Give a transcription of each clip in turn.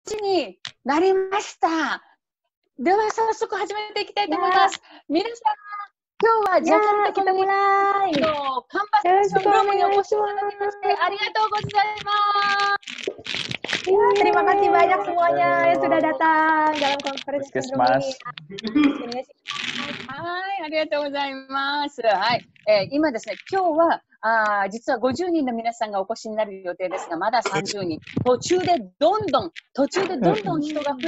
時になりました。では早速始めていきたいと思います。皆さん、今日はジャカルタコミュニティのカンバセーションルームにお越しいただきましてありがとうございます。Terima kasih banyak semuanya yang sudah datang dalam konferensi room ini. はい、ありがとうございます。はい、今ですね、今日は実は50人の皆さんがお越しになる予定ですが、まだ30人。途中でどんどん人が増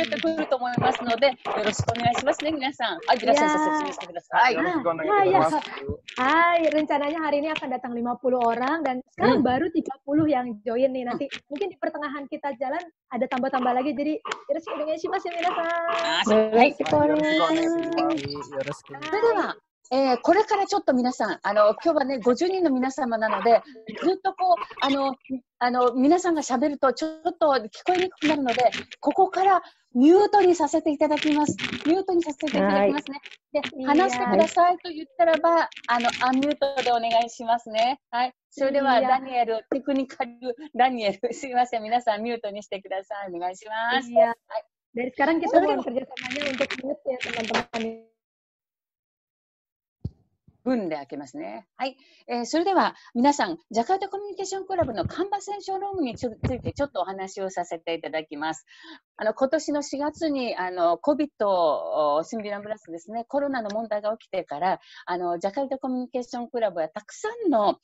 えてくると思いますので、よろしくお願いしますね、皆さん。はい、ビラ先生説明してください。よろしくお願いします。はい、rencananya hari ini akan datang 50 orang dan sekarang baru 30 yang join nih. Nanti mungkin di pertengahan kita jalan ada tambah-tambah lagi. Jadi, よろしくお願いしますよ、皆さん。はい、よろしくお願いします。それでは、これからちょっと皆さん、今日はね、50人の皆様なので、ずっとこう、皆さんが喋るとちょっと聞こえにくくなるので、ここからミュートにさせていただきます。ミュートにさせていただきますね。で、話してくださいと言ったらば、アンミュートでお願いしますね。はい。それでは、ダニエル、テクニカルダニエル、すいません。皆さんミュートにしてください。お願いします。はい。Dari sekarang kita mohon kerjasamanya untuk mute ya, teman-teman. 分で開けますね。はい。それでは皆さん、ジャカルタコミュニケーションクラブのカンバセーションルームについてちょっとお話をさせていただきます。今年の4月にCOVID-19 ですね、コロナの問題が起きてから、ジャカルタコミュニケーションクラブはたくさんの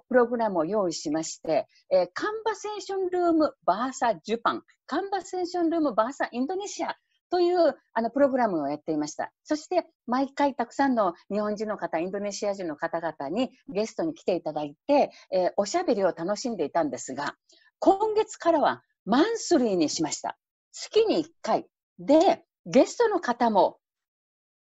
プログラムを用意しまして、カンバセーションルームバーサジュパン、カンバセーションルームバーサインドネシアというプログラムをやっていました。そして毎回たくさんの日本人の方、インドネシア人の方々にゲストに来ていただいて、おしゃべりを楽しんでいたんですが、今月からはマンスリーにしました。月に1回で、ゲストの方も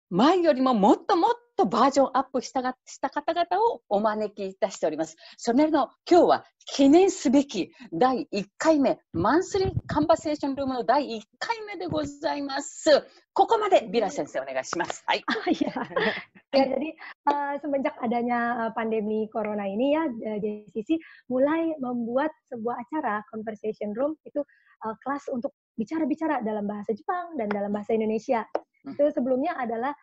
前よりももっともっとバージョンアップした方々をお招きいたしております。それの今日は記念すべき第1回目、マンスリーカンバセーションルームの第1回目でございます。ここまでビラ先生お願いします。はい。Jadi semenjak adanya pandemi corona ini ya, JCC mulai membuat sebuah acara conversation room itu kelas untuk bicara-bicara dalam bahasa Jepang dan dalam bahasa Indonesia. Itu sebelumnya adalah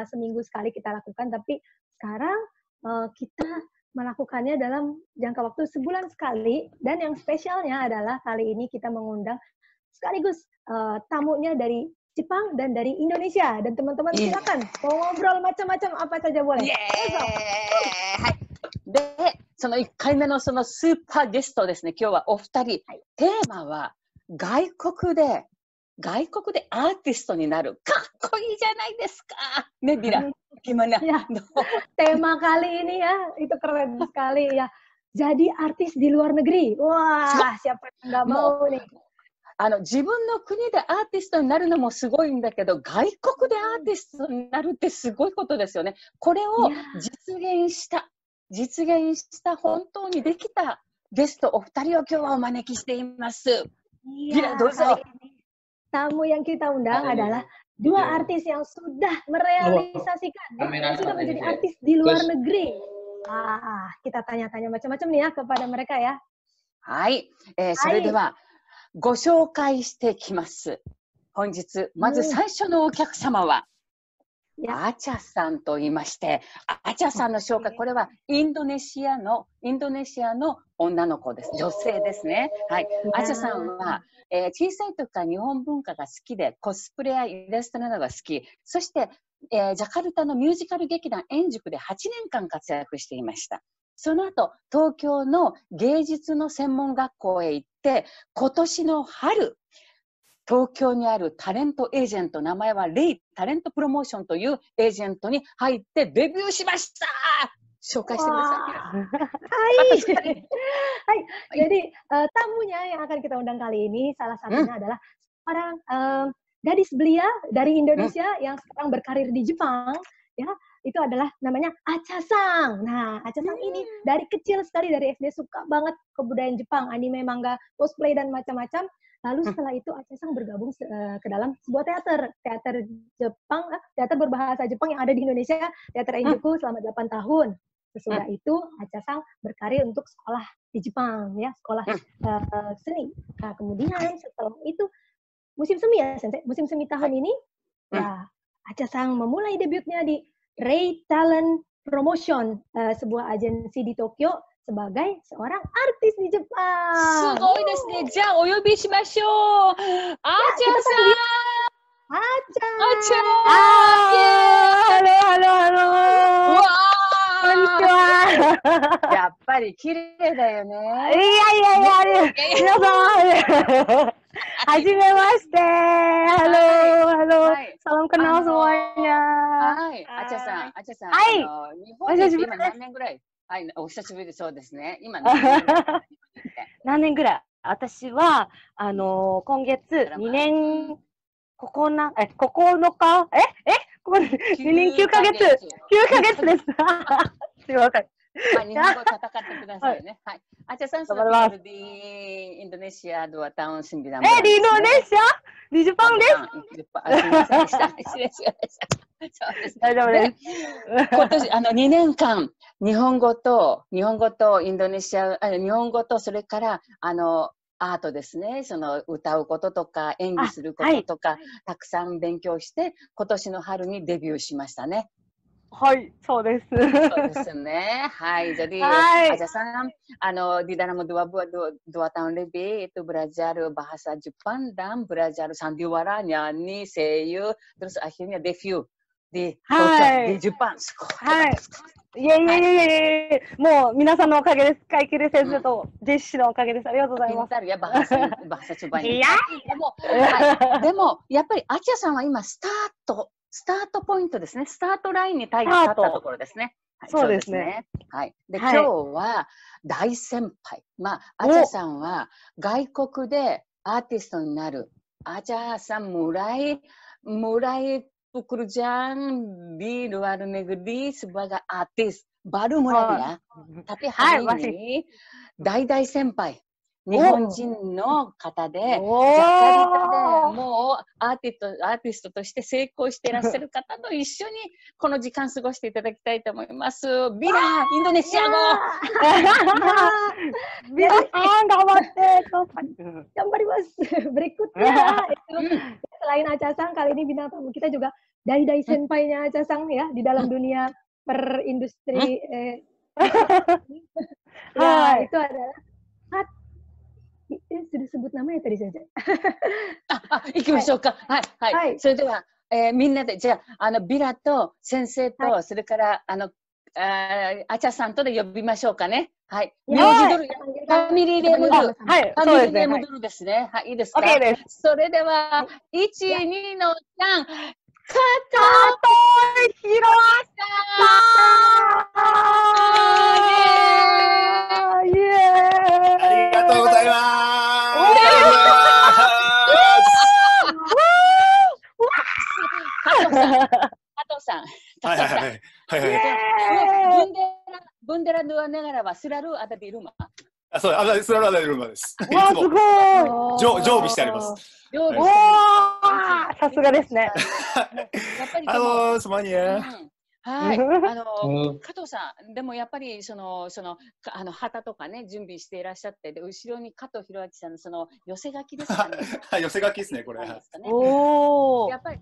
seminggu sekali kita lakukan, tapi sekarang kita melakukannya dalam jangka waktu sebulan sekali, dan yang spesialnya adalah kali ini kita mengundang sekaligus tamunya dari Jepang dan dari Indonesia, dan teman-teman silakan mau ngobrol macam-macam apa saja boleh. はい。で、その1回目のそのスーパーゲストですね、今日はお二人、テーマは外国でアーティストになる。かっこいいじゃないですか。ね、ビラ。Gimana? Ya, tema kali ini ya, itu keren sekali ya. Jadi artis di luar negeri. Wah, siapa yang nggak mau nih. 自分の国でアーティストになるのもすごいんだけど、外国でアーティストになるってすごいことですよね。これを実現した本当にできたゲストお二人を今日はお招きしています。Iya, kali ini tamu yang kita undang adalah dua artis yang sudah merealisasikan, yang sudah menjadi artis di luar negeri. Kita tanya-tanya macam-macam nih ya kepada mereka ya. はい、それではご紹介していきます。本日、まず最初のお客様は、アチャさんと言いまして、アチャさんの紹介、これはインドネシアの女の子です。女性ですね。はい。アチャさんは、小さい時から日本文化が好きで、コスプレやイラストなどが好き、そして、ジャカルタのミュージカル劇団円塾で8年間活躍していました。その後、東京の芸術の専門学校へ行って、今年の春、東京にあるタレントエージェント、名前はレイタレントプロモーションというエージェントに入ってデビューしました。紹介してください。Hai. Jadi tamunya yang akan kita undang kali ini salah satunya adalah seorang gadis belia dari Indonesia yang sekarang berkarir di Jepang, ya. Itu adalah namanya Acha-sang. Nah, Acha-sang ini dari kecil sekali, dari SD suka banget kebudayaan Jepang, anime, manga, cosplay dan macam-macam. Lalu setelah itu Acha-sang bergabung ke dalam sebuah teater Jepang, teater berbahasa Jepang yang ada di Indonesia, Teater Enjuku selama 8 tahun. Sesudah itu Acha-sang berkarir untuk sekolah di Jepang, ya, sekolah seni. Nah, kemudian setelah itu musim semi ya, Sensei. Musim semi tahun ini, Hmm. ya, Acha-san memulai debutnya di Ray Talent Promotion, sebuah agensi di Tokyo sebagai seorang artis di Jepang. すごいですね。じゃあ、お呼びしましょう。あーちゃん Ya, さ kita ん。 panggil Acha. あーちゃん。 halo, halo, う halo. わ Konnichiwa. ー。やっぱり綺麗だよね。 Iya, minasan. Hajimemashite. Halo, halo. はい。 Salam kenal semuanya. はい。あちゃさん、あちゃさん。はい日本に行って今何年ぐらい？はい、お久しぶりでそうですね。今何年ぐらい？私は、今月2年9日2年9ヶ月です。すいません。はい、日本語戦ってくださいね。はい。あちゃさん、sudah tinggal di Indonesia 2 tahun 9 bulan. Di Indonesia? Di Jepang desu. 失礼しました。そうです。大丈夫です。今年2年間日本語とインドネシア日本語とそれからアートですね。その歌うこととか演技することとか、たくさん勉強して今年の春にデビューしましたね。はい、そうです。そうですね. Hai, jadi Acha-san, di dalam 2 tahun lebih itu belajar bahasa Jepang dan belajar sandiwara, nyanyi, seiyu, terus akhirnya debut di Tokyo, di Jepang. はい。いえいえいえいえ、もう皆さんのおかげです。カイキル先生とジェシーのおかげです。ありがとうございます。Pintar ya bahasa Jepang. いや、でもやっぱりAchaさんは今スタートポイントですね。スタートラインに立ったところですね。そうですね。はい。で、今日は大先輩。まあ、アチャさんは外国でアーティストになる。アチャさん、mulai pekerjaan di luar negeri sebagai artis. Baru mulai ya. Tapi hari ini大先輩。日本人の方で、ジャカルタでもうアーティストとして成功していらっしゃる方と一緒にこの時間過ごしていただきたいと思います。ビラインドネシア語。ビラさん頑張って。頑張ります。Berikutnya selain Acha-san, kali ini bintang tamu kita juga dari senpainya Acha-san ya di dalam dunia perindustri. Ya, itu adalah sudah sebut nama ya tadi saja. 行きましょうか。はい、はい。それでは、みんなで、じゃあ、ビラと先生と、それから、アチャさんとで呼びましょうかね。はい。名字ドル、ファミリーネームドル。はい、ファミリーネームドルですね。はい、いいですか。OK です。それでは、1、2の3、加藤ひろさん。イエーイ。ありがとうございます。加藤さん。はいはいはい。ブンデラドゥアネガラはスラルアダディルマ。あ、そう、スラルアダディルマです。わあ、すごい。常備してあります。さすがですね。semuanya。はい。加藤さん、でもやっぱり旗とかね、準備していらっしゃって、で、後ろに加藤弘明さんのその寄せ書きですかね。寄せ書きですね、これ。おー。やっぱり、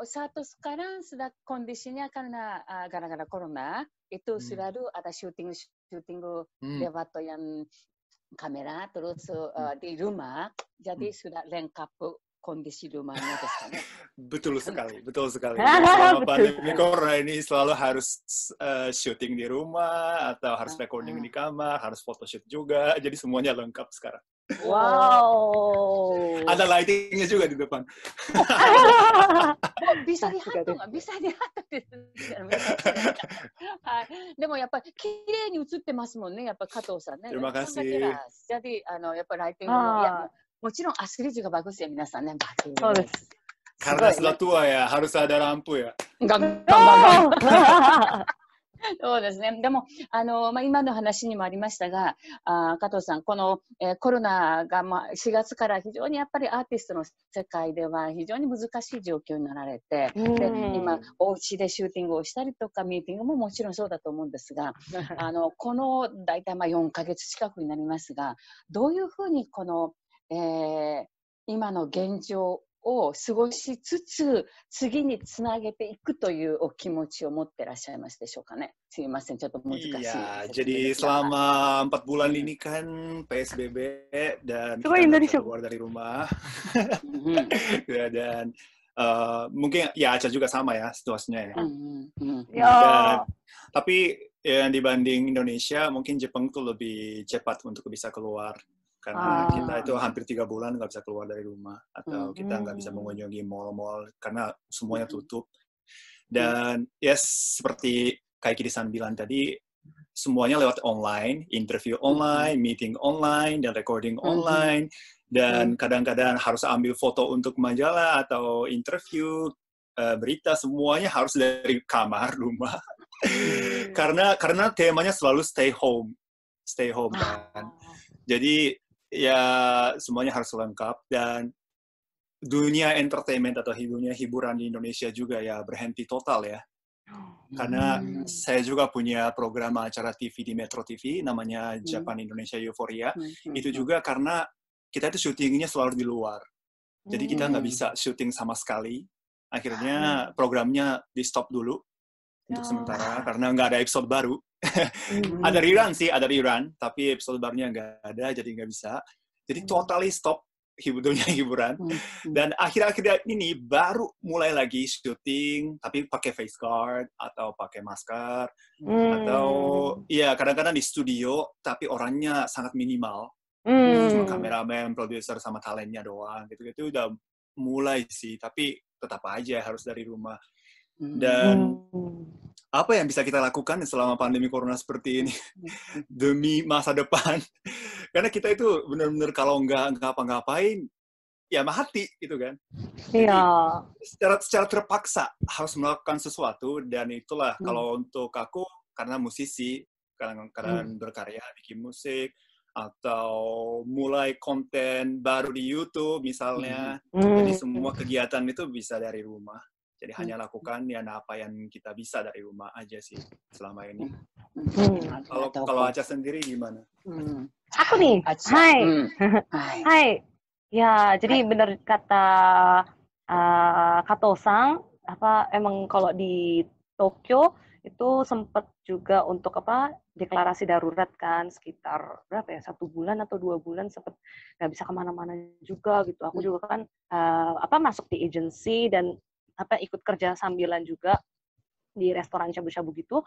satu sekarang sedang kondisinya karena gara-gara corona, itu selalu ada syuting lewat yang kamera, terus di rumah, jadi sudah lengkap kondisi rumahnya di sana. Betul sekali, betul sekali. Selama pandemi corona ini selalu harus syuting di rumah atau harus recording di kamar, harus photoshoot juga, jadi semuanya lengkap sekarang. Wow. Ada lightingnya juga di depan. Bisa lihat tuh nggak? Bisa lihatですでもやっぱり綺麗に映ってますもんね、やっぱ加藤さんね。Terima kasih. Jadi やっぱりライティングもいやもちろんアスリートがbagus ya皆さんね。そうです。Karena sudah tua ya, harus ada lampu ya. そうですね。でも、今の話にもありましたが、加藤さん、この、コロナが、4月から非常にやっぱりアーティストの世界では非常に難しい状況になられて、で、今、お家でシューティングをしたりとか、ミーティングももちろんそうだと思うんですが、この大体4ヶ月近くになりますが、どういうふうにこの、今の現状を過ごしつつ、次につなげていくというお気持ちを持ってらっしゃいますでしょうかね。すいません、ちょっと難しい。Iya, jadi selama 4 bulan ini kan PSBB dan kita nggak bisa keluar dari rumah. Dan mungkin ya Aca juga sama ya situasinya ya. Dan, tapi yang dibanding Indonesia, mungkin Jepang tuh lebih cepat untuk bisa keluar. Karena kita itu hampir 3 bulan nggak bisa keluar dari rumah. Atau kita nggak bisa mengunjungi mall-mall karena semuanya tutup. Dan ya seperti kayak Kiri-san bilang tadi, semuanya lewat online, interview online, meeting online, dan recording online. Dan kadang-kadang harus ambil foto untuk majalah atau interview, berita, semuanya harus dari kamar, rumah. Karena temanya selalu stay home kan. Jadi ya semuanya harus lengkap, dan dunia entertainment atau dunia hiburan di Indonesia juga ya berhenti total ya. Karena saya juga punya program acara TV di Metro TV namanya Japan Indonesia Euphoria. Itu juga karena kita itu syutingnya selalu di luar. Jadi kita nggak bisa syuting sama sekali. Akhirnya programnya di stop dulu untuk sementara karena nggak ada episode baru. Ada rerun, tapi episode barunya nggak ada, jadi nggak bisa. Jadi totally stop dunia hiburan. Dan akhir-akhir ini baru mulai lagi syuting, tapi pakai face guard atau pakai masker, atau ya kadang-kadang di studio, tapi orangnya sangat minimal, cuma kameramen, produser sama talentnya doang, gitu-gitu udah mulai sih, tapi tetap aja harus dari rumah. Dan apa yang bisa kita lakukan selama pandemi corona seperti ini demi masa depan? Karena kita itu benar-benar kalau nggak apa-ngapain, ya mati gitu kan. Iya. Secara terpaksa harus melakukan sesuatu, dan itulah kalau untuk aku, karena musisi, kadang-kadang berkarya, bikin musik, atau mulai konten baru di YouTube misalnya. Jadi semua kegiatan itu bisa dari rumah. Jadi hanya lakukan ya apa yang kita bisa dari rumah aja sih selama ini. Kalau Aca sendiri gimana? Aku nih. Hai. Ya, jadi benar kata Kato-san, emang kalau di Tokyo itu sempat juga untuk deklarasi darurat kan, sekitar berapa ya, 1 bulan atau 2 bulan sempat nggak bisa kemana-mana juga gitu. Aku juga kan masuk di agency dan ikut kerja sambilan juga di restoran shabu-shabu gitu,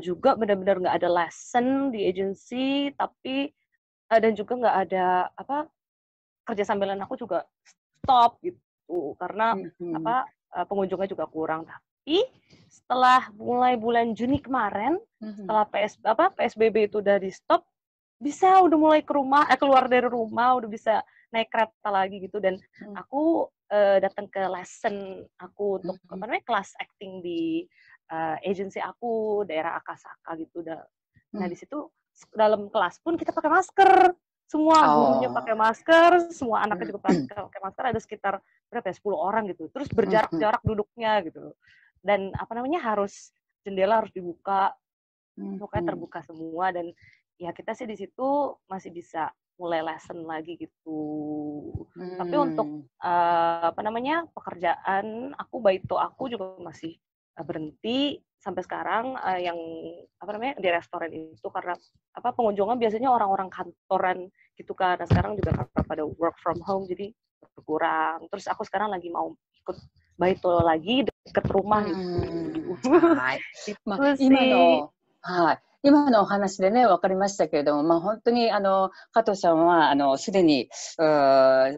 juga benar-benar nggak ada lesson di agency, tapi dan juga nggak ada kerja sambilan aku juga stop gitu karena pengunjungnya juga kurang. Tapi setelah mulai bulan Juni kemarin, setelah PSBB itu udah di stop, udah mulai keluar dari rumah, udah bisa naik kereta lagi gitu, dan aku datang ke lesson aku untuk kelas acting di agency aku daerah Akasaka gitu. Nah di situ dalam kelas pun kita pakai masker, semua gurunya pakai masker, semua anaknya juga pakai masker, ada sekitar berapa ya, 10 orang gitu, terus berjarak-jarak duduknya gitu, dan harus jendela harus dibuka, pokoknya terbuka semua, dan ya kita sih di situ masih bisa mulai lesson lagi gitu. Tapi untuk pekerjaan aku, baito aku juga masih berhenti sampai sekarang, yang di restoran itu, karena pengunjungnya biasanya orang-orang kantoran gitu kan. Nah, sekarang juga karena pada work from home jadi berkurang. Terus aku sekarang lagi mau ikut baito lagi deket rumah gitu. Itu sih. 今のお話でね、分かりましたけれども、本当に、加藤さんは、すでに、加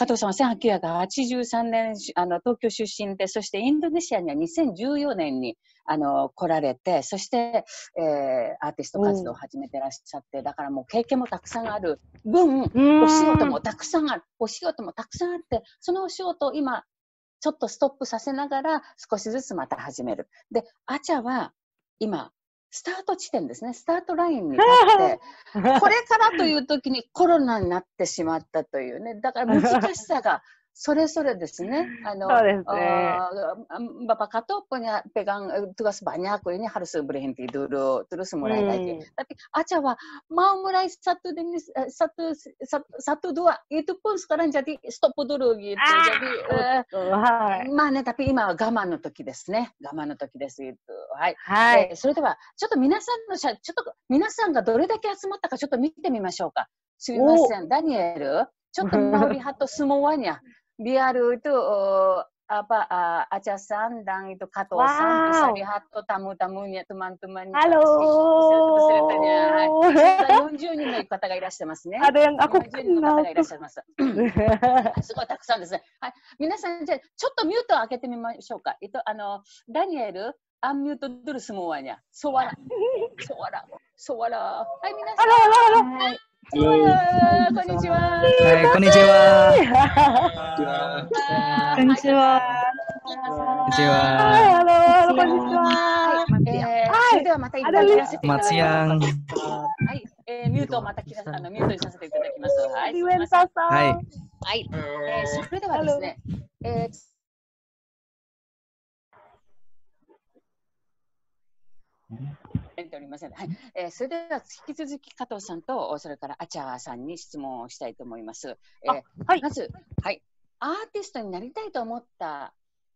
藤さんは1983年、東京出身で、そしてインドネシアには2014年に、来られて、そして、アーティスト活動を始めてらっしゃって、だからもう経験もたくさんある分、お仕事もたくさんあって、そのお仕事を今、ちょっとストップさせながら、少しずつまた始める。で、アチャは、今、スタート地点ですね、スタートラインに立って、これからという時にコロナになってしまったというね、だから難しさがそれぞれですね。そうですね。Bapak Kato punya pegang tugas banyak, ini harus berhenti dulu, terus mulai lagi. Tapi Aca mau mulai satu dua, itu pun sekarang jadi stop dulu gitu. Jadi, tapi 今は我慢の時ですね。我慢の時です。はい。はい。それでは、ちょっと皆さんがどれだけ集まったかちょっと見てみましょうか。すみません。ダニエル,ちょっとmelihat semuanya. Biar itu Aca-san dan itu Kato-san bisa lihat tamu-tamunya, teman-temannya. Halo. Peserta-pesertanya. 40人の方がいらっしゃいますね。40人の方がいらっしゃいます。すごいたくさんですね。はい。皆さんじゃあちょっとミュートを開けてみましょうか。ダニエル、アンミュートドゥルsemuanya. Suara. Hai, 皆さん。Halo, konnichiwa. Hai, konnichiwa. Konnichiwa. Halo, konnichiwa. それではまた一回切らせていただきます。Selamat siang. はい、ミュートをまたミュートにさせていただきます。はい。はい。それではですね、おりません。はい。それでは引き続き加藤さんとそれからアチャーさんに質問をしたいと思います。はい。まず、はい。アーティストになりたいと思った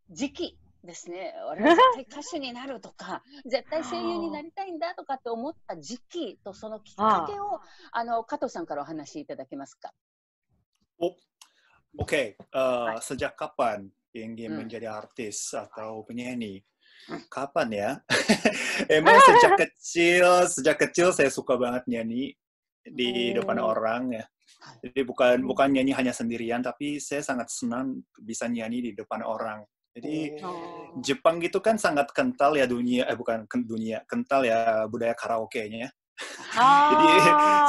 時期ですね。俺は絶対歌手になるとか、絶対声優になりたいんだとかって思った時期とそのきっかけを加藤さんからお話しいただけますか。Oke. Sejak kapan ingin menjadi artis atau penyanyi? Kapan ya? Emang sejak kecil saya suka banget nyanyi di depan orang ya. Jadi bukan nyanyi hanya sendirian, tapi saya sangat senang bisa nyanyi di depan orang. Jadi Jepang itu kan sangat kental ya kental ya budaya karaoke-nya. Jadi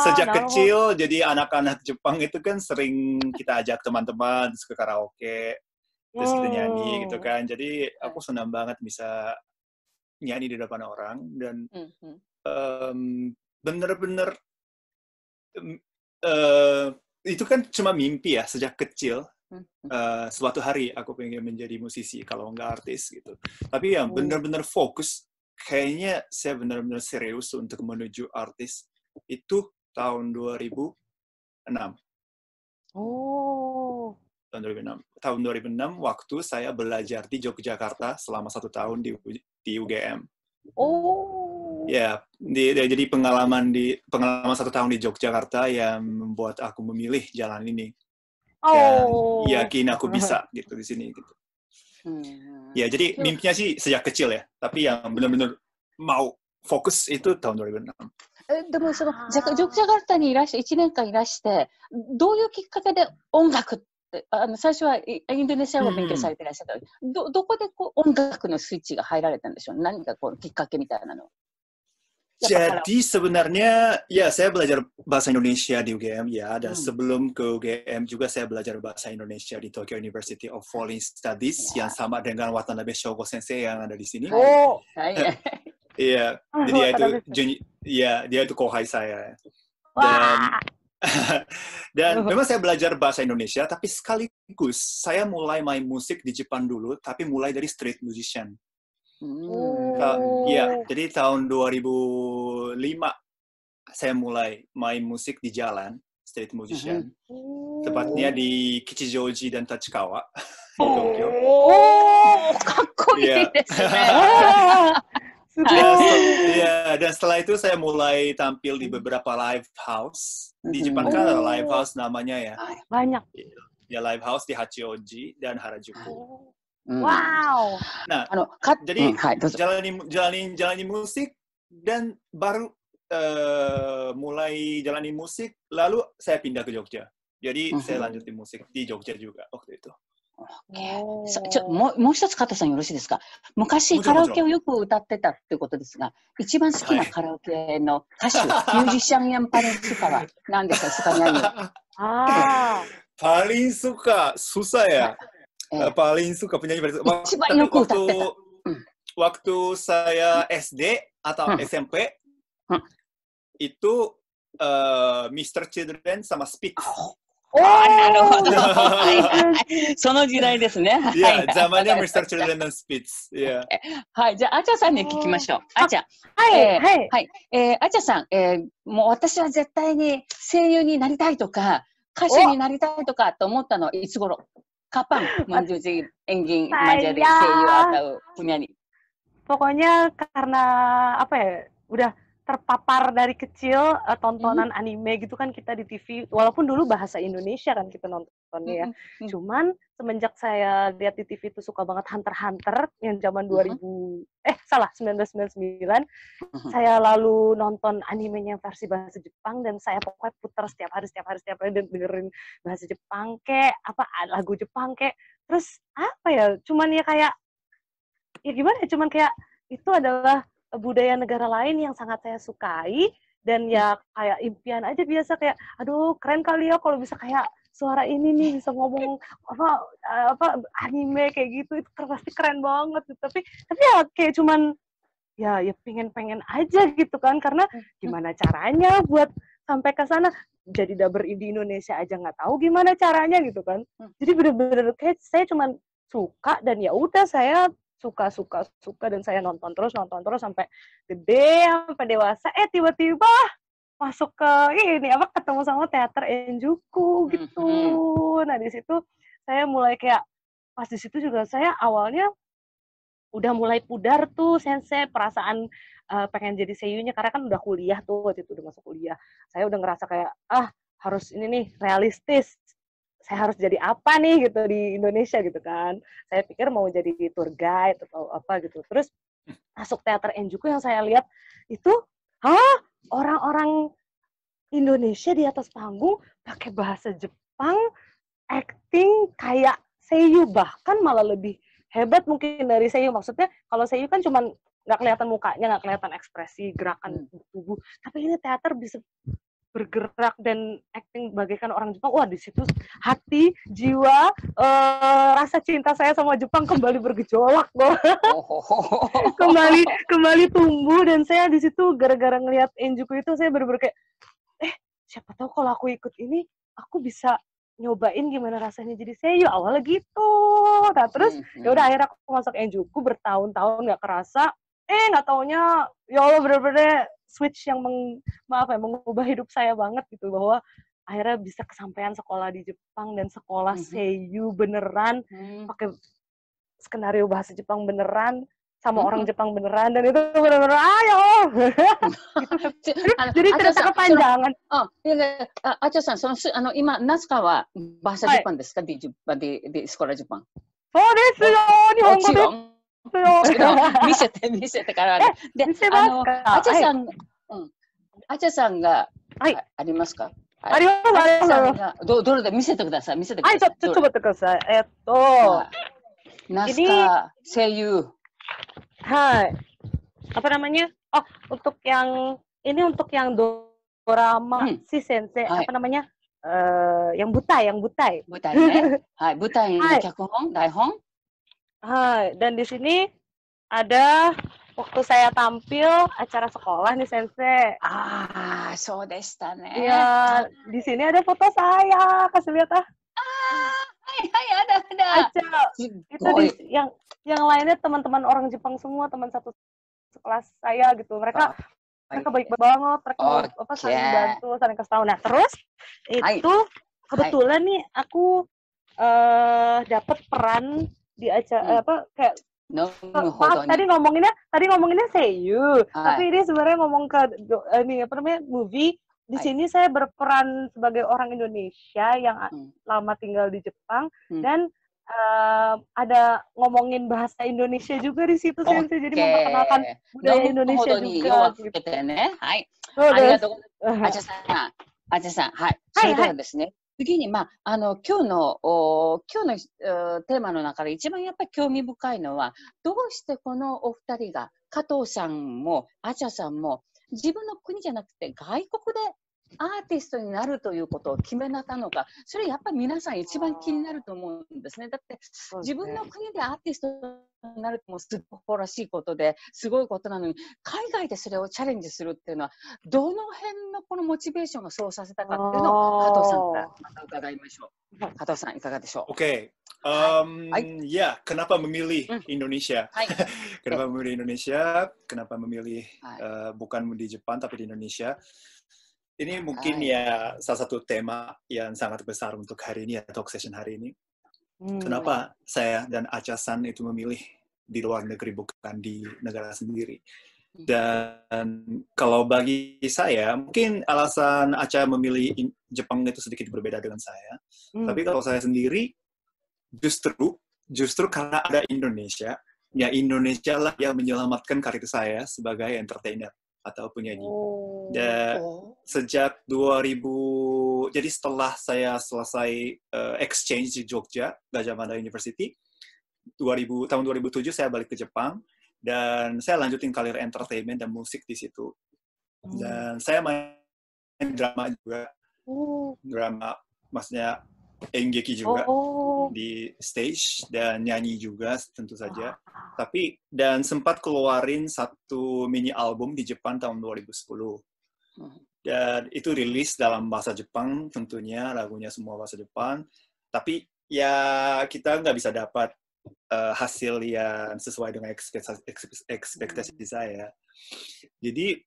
sejak kecil, jadi anak-anak Jepang itu kan sering kita ajak teman-teman ke karaoke. Terus kita nyanyi gitu kan. Jadi aku senang banget bisa nyanyi di depan orang dan bener-bener itu kan cuma mimpi ya sejak kecil. Suatu hari aku pengen menjadi musisi kalau nggak artis gitu. Tapi yang bener-bener fokus, kayaknya saya bener-bener serius untuk menuju artis itu tahun 2006. Tahun 2006 waktu saya belajar di Yogyakarta selama 1 tahun di UGM. Ya, jadi pengalaman 1 tahun di Yogyakarta yang membuat aku memilih jalan ini. Dan yakin aku bisa gitu di sini gitu. Ya, jadi mimpinya sih sejak kecil ya, tapi yang benar-benar mau fokus itu tahun 2006. でもジョグジャカルタに1年間いらして、どういうきっかけで音楽って最初はインドネシア語を勉強されていらっしゃった、どこで音楽のスイッチが入られたんでしょう。何かきっかけみたいなの。Jadi sebenarnya ya saya belajar bahasa Indonesia di UGM ya, dan sebelum ke UGM juga saya belajar bahasa Indonesia di Tokyo University of Foreign Studies yang sama dengan Watanabe Shogo Sensei yang ada di sini. Iya, jadi dia itu kohai saya. Dan memang saya belajar bahasa Indonesia, tapi sekaligus saya mulai main musik di Jepang dulu, tapi mulai dari street musician. Ya, jadi tahun 2005 saya mulai main musik di jalan, street musician. Tepatnya di Kichijoji dan Tachikawa, di Tokyo. Kakoi desu ne. Dan setelah itu saya mulai tampil di beberapa live house. Di Jepang kan ada live house namanya ya. Banyak. Ya, live house di Hachioji dan Harajuku. Wow. Nah, jadi jalani musik dan baru mulai jalani musik, lalu saya pindah ke Jogja. Jadi saya lanjut di musik di Jogja juga waktu itu. もう一つ加藤さんよろしいですか。昔カラオケをよく歌ってたってことですが、一番好きなカラオケの歌手、ミュージシャンyang paling sukaは何ですか、suka nyanyi? Paling suka, susah ya. Paling suka penyanyi paling suka. Waktu saya SD atau SMP itu Mr. Children sama Speak. なるほど。その時代ですね。いや、zamannya Mr. Children dan Spitz。はい、じゃあ、あちゃさんに聞きましょう。あちゃ。はい、はい。はい。あちゃさん、もう私は絶対に声優になりたいとか、歌手になりたいとかと思ったのいつ頃? Kapan menuju ingin menjadi seiyu atau punya nih? Pokoknya karena apa ya, udah terpapar dari kecil tontonan anime gitu kan kita di TV, walaupun dulu bahasa Indonesia kan kita nontonnya ya. Cuman semenjak saya lihat di TV itu suka banget Hunter x Hunter yang zaman 1999, saya lalu nonton animenya versi bahasa Jepang dan saya pokoknya putar setiap hari dan dengerin bahasa Jepang kayak apa lagu Jepang kayak terus apa ya, cuman ya kayak ya gimana ya, cuman kayak itu adalah budaya negara lain yang sangat saya sukai dan ya kayak impian aja biasa kayak aduh keren kali ya kalau bisa kayak suara ini nih bisa ngomong apa anime kayak gitu itu pasti keren banget tapi ya kayak cuman ya pengen aja gitu kan karena gimana caranya buat sampai ke sana jadi dubber di Indonesia aja nggak tahu gimana caranya gitu kan jadi bener-bener kayak saya cuman suka dan ya udah saya suka dan saya nonton terus sampai gede sampai dewasa tiba-tiba masuk ke ini apa ketemu sama teater Enjuku gitu. Nah di situ saya mulai kayak pas di situ juga saya awalnya udah mulai pudar tuh sensei perasaan pengen jadi seiyunya karena kan udah kuliah tuh waktu itu udah masuk kuliah. Saya udah ngerasa kayak harus ini nih realistis. Saya harus jadi apa nih gitu di Indonesia gitu kan. Saya pikir mau jadi tour guide atau apa gitu. Terus masuk teater Enjuku yang saya lihat itu, orang-orang Indonesia di atas panggung pakai bahasa Jepang, acting kayak seiyu, bahkan malah lebih hebat mungkin dari seiyu. Maksudnya kalau seiyu kan cuman nggak kelihatan mukanya, nggak kelihatan ekspresi, gerakan tubuh. Tapi ini teater bisa bergerak dan acting bagaikan orang Jepang. Wah, di situ hati, jiwa, rasa cinta saya sama Jepang kembali bergejolak loh. kembali tumbuh dan saya di situ gara-gara ngelihat Enjuku itu saya bener-bener kayak siapa tahu kalau aku ikut ini aku bisa nyobain gimana rasanya jadi seiyu. Awalnya gitu. Nah, terus ya udah akhirnya aku masuk Enjuku bertahun-tahun nggak kerasa. Nggak taunya ya Allah bener-bener switch yang mengubah hidup saya banget gitu bahwa akhirnya bisa kesampaian sekolah di Jepang dan sekolah seiyu beneran pakai skenario bahasa Jepang beneran sama orang Jepang beneran dan itu bener-bener ayo gitu. Jadi cerita kepanjangan. Acha-san, ima natsuka wa bahasa Jepang desu ka di sekolah Jepang? そうですよ、日本語です。見せてからで、あちゃさんがありますか？あります。どれで見せてください。はい、ちょっと待ってください。Naskah seiyu. Hai. Apa namanya? Oh, untuk yang ini untuk yang drama si sensei apa namanya? Yang butai. Butai ne? Hai, butai no kyakuhon, daihon. Hai, dan di sini ada waktu saya tampil acara sekolah nih sensei. So deshita ne. Iya, di sini ada foto saya. Kasih lihat Hai, ada. Itu yang lainnya teman-teman orang Jepang semua, teman satu sekelas saya gitu. Mereka baik banget, mereka saling bantu, saling kasih tahu. Nah, terus itu kebetulan nih aku dapat peran di acara kayak tadi ngomonginnya seiyu, tapi ini sebenarnya ngomong ke ini apa namanya movie. Di sini saya berperan sebagai orang Indonesia yang lama tinggal di Jepang dan ada ngomongin bahasa Indonesia juga di situ sensei, jadi memperkenalkan budaya Indonesia juga. Hai. Acha-san, hai. それではですね。次に、今日のテーマの中で一番やっぱり興味深いのは、どうしてこのお二人が、加藤さんも、アチャさんも、自分の国じゃなくて外国でアーティストになるということを決めなったのか、それやっぱり皆さん一番気になると思うんですね。だって自分の国でアーティストになるともすごく誇らしいことですごいことなのに、海外でそれをチャレンジするっていうのはどの辺のこのモチベーションがそうさせたかっていうのを加藤さんからまた伺いましょう。加藤さんいかがでしょう。Oke, ya kenapa memilih Indonesia? Kenapa memilih Indonesia? Kenapa memilih bukan di Jepang tapi di Indonesia? Ini mungkin ya salah satu tema yang sangat besar untuk hari ini ya, talk session hari ini. Kenapa saya dan Acha-san itu memilih di luar negeri bukan di negara sendiri? Dan kalau bagi saya, mungkin alasan Acha memilih Jepang itu sedikit berbeda dengan saya. Tapi kalau saya sendiri, justru karena ada Indonesia, ya Indonesia lah yang menyelamatkan karir saya sebagai entertainer atau penyanyi. Dan sejak 2000, jadi setelah saya selesai exchange di Jogja, Gajah Mada University, tahun 2007 saya balik ke Jepang, dan saya lanjutin karir entertainment dan musik di situ. Dan saya main drama juga, drama maksudnya enggeki juga di stage, dan nyanyi juga tentu saja. Tapi dan sempat keluarin satu mini album di Jepang tahun 2010. Dan itu rilis dalam bahasa Jepang tentunya, lagunya semua bahasa Jepang. Tapi ya kita nggak bisa dapat hasil yang sesuai dengan ekspektasi saya. Jadi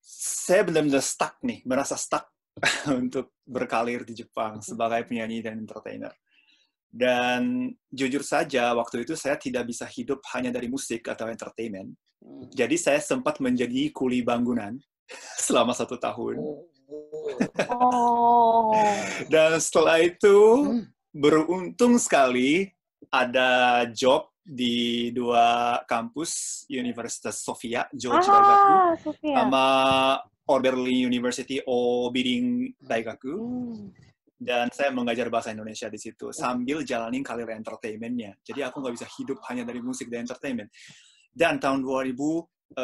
saya benar-benar stuck nih, merasa stuck untuk berkarir di Jepang sebagai penyanyi dan entertainer. Dan jujur saja, waktu itu saya tidak bisa hidup hanya dari musik atau entertainment. Jadi saya sempat menjadi kuli bangunan selama 1 tahun. Dan setelah itu, beruntung sekali ada job di 2 kampus, Universitas Sofia, Jōchi Daigaku, sama Oberlin University Obirin Daigaku. Dan saya mengajar bahasa Indonesia di situ sambil jalanin karir entertainment-nya. Jadi aku nggak bisa hidup hanya dari musik dan entertainment. Dan tahun 2013